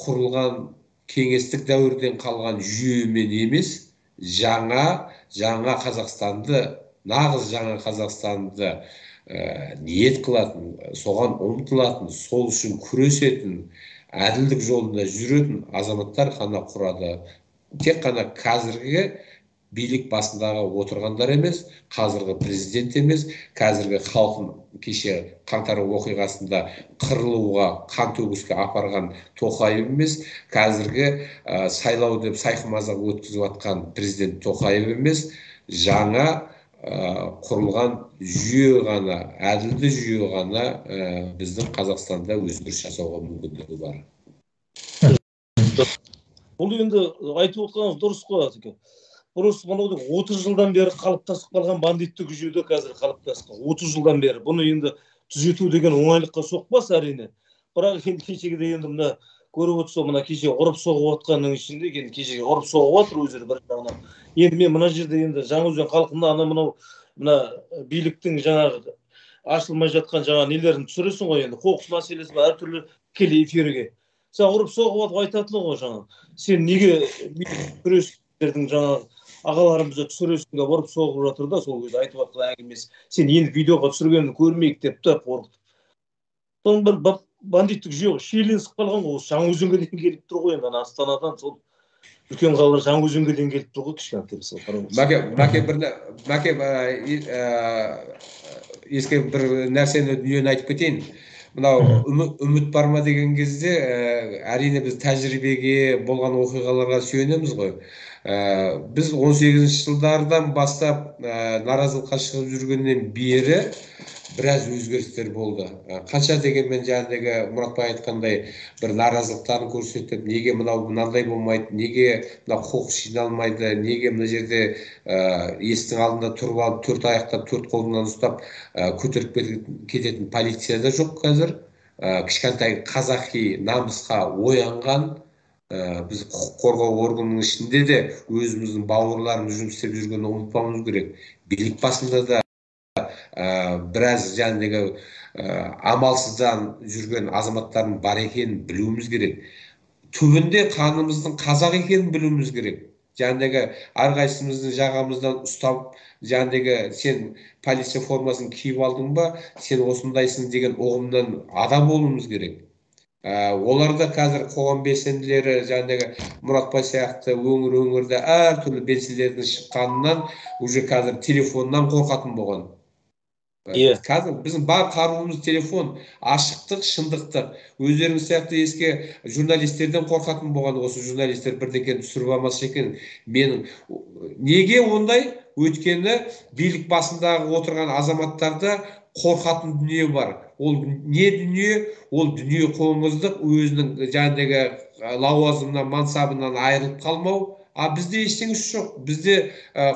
құрылған кеңестік дәуірден қалған жүйемен емес, жаңа Қазақстанды, нағыз жаңа Қазақстанды ниет қылатын, соған ұмтылатын, сол үшін күресетін, әділдік жолында жүретін азаматтар ғана құрады. Тек қана қазіргі билік басындағы отырғандар емес, қазіргі президент емес, қазіргі халқын кеше қаңтар оқиғасында қырылуға, қан төгіске апарған Тоқаев емес, қазіргі сайлау деп сайқымазақ өткізіп жатқан президент Тоқаев емес, жаңа құрылған жүйе ғана, әділді жүйе ғана біздің Қазақстанда өзгеріс жасауға мүмкіндігі бар. Бұл енді айтып отырғаныңыз дұрыс қой. Просто мынау 30 жылдан бері қалыптасып қалған бандиттік жүйеде қазір қалыптасқан. 30 жылдан бері. Бұны енді түзету деген оңайлыққа соқпас әрине. Бірақ енді кешегіде енді мына көріп отырсақ, мына кеше ұрып соғып отқанның ішінде, енді кешеге ұрып соғып отыр өздері бір жағынан. Енді мен мына жерде енді Жаңаөзен халқына мына биліктің жаңағы ашылмай жатқан жаңа нелерін түсіресің ғой, енді қоқыс мәселесі бар, әртүрлі тікелей эфирге. Сен ұрып соғып айтатыны ғой жаңа. Сен неге күрестердің жаңағы ағаларымызды түсіресің деп ұрып соғып жатыр да, сол кезде айтып жатқан әңгімесі. Сен енді видеоға түсіргенін көрмейік деп та қорқытып. Соның бір бандиттік жүйе шиеленісіп қалған ғой, Жаңаөзенге дейін келіп тұр ғой, енді Астанадан сол үлкен қалалар Жаңаөзенге дейін келіп тұр ғой, кішкентай. Мәке, еске бір нәрсені дүниені айтып кетейін. Мынау үміт бар ма деген кезде, әрине біз тәжірибеге, болған оқиғаларға сүйенеміз ғой. Біз 18 жылдардан бастап наразылыққа шығып жүргеннен бері біраз өзгерістер болды. Қанша дегенмен жаңағы Мұратбай айтқандай бір наразылықтарын көрсетіп, неге мынандай болмайды, неге мына қоқыс жиналмайды, неге мына жерде есіктің алдында тұрып алып, 4 аяқтап, 4 қолынан ұстап көтеріп кететін полиция да жоқ қазір. Кішкентай қазақи намысқа оянған, біз құқық қорғау органының ішінде де өзіміздің бауырларымыз жұмыс істеп жүргенін ұмытпауымыз керек. Билік басында да біраз жаңағы амалсыздан жүрген азаматтардың бар екенін білуіміз керек. Түбінде қанымыздың қазақ екенін білуіміз керек. Жаңағы әрқайсымыздың жағамыздан ұстап, жаңағы сен полиция формасын киіп алдың ба, сен осындайсың деген ұғымнан ада болуымыз керек. Оларда қазір қоғам белсенділері, жаңағы Мұратбай сияқты өңір-өңірде әртүрлі белсенділердің шыққанынан уже қазір телефоннан қорқатын болған. Қазір біздің бар қаруымыз телефон, ашықтық, шындықтық. Өздеріңіз сияқты еске журналистерден қорқатын болған, осы журналистер бірдеңені түсіріп алмаса екен. Неге ондай? Өйткені билік басындағы отырған азаматтарда қорқатын дүние бар. Ол не дүние? Ол дүние қоңыздық, өзінің жаңағы лауазымынан, мансабынан айырылып қалмау. Бізде ештеңесі жоқ. Бізде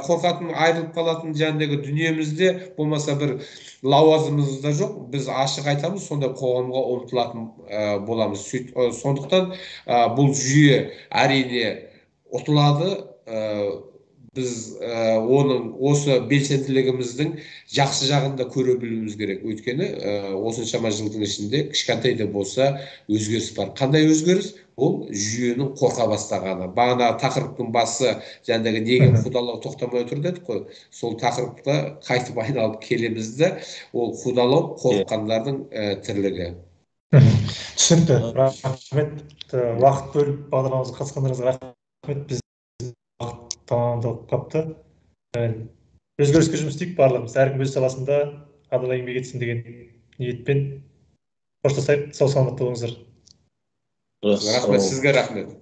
қорқатын, айырылып қалатын жаңағы дүниемізде болмаса бір лауазымымызда жоқ. Біз ашық айтамыз, сонда қоғамға ұмтылатын боламыз. Сондықтан бұл жүйе әрине ұтылады. Біз осы белсенділігіміздің жақсы жағында көре білуіміз керек. Өйткені осыншама жылдың ішінде кішкентай да болса өзгеріс бар. Қандай өзгеріс? Ол жүйенің қорқа бастағаны. Бағана тақырыптың басы жаңағы неге қудалау тоқтамай отыр дедік қой. Сол тақырыпқа қайтып айналып келеміз де, ол қудалау қорыққандардың тірлігі. Түсінікті. Рахмет. Уақыт бөліп бағдарламамызға қатысқандарыңызға рахмет. Біз уақыт тамамдалып қапты. Өзгеріске жұмыс істейік барлығымыз. Әркім өз саласында адал еңбек етсін деген ниетпен қоштасайық. Сау саламатта болыңыздар. Рахмет, сізге рахмет.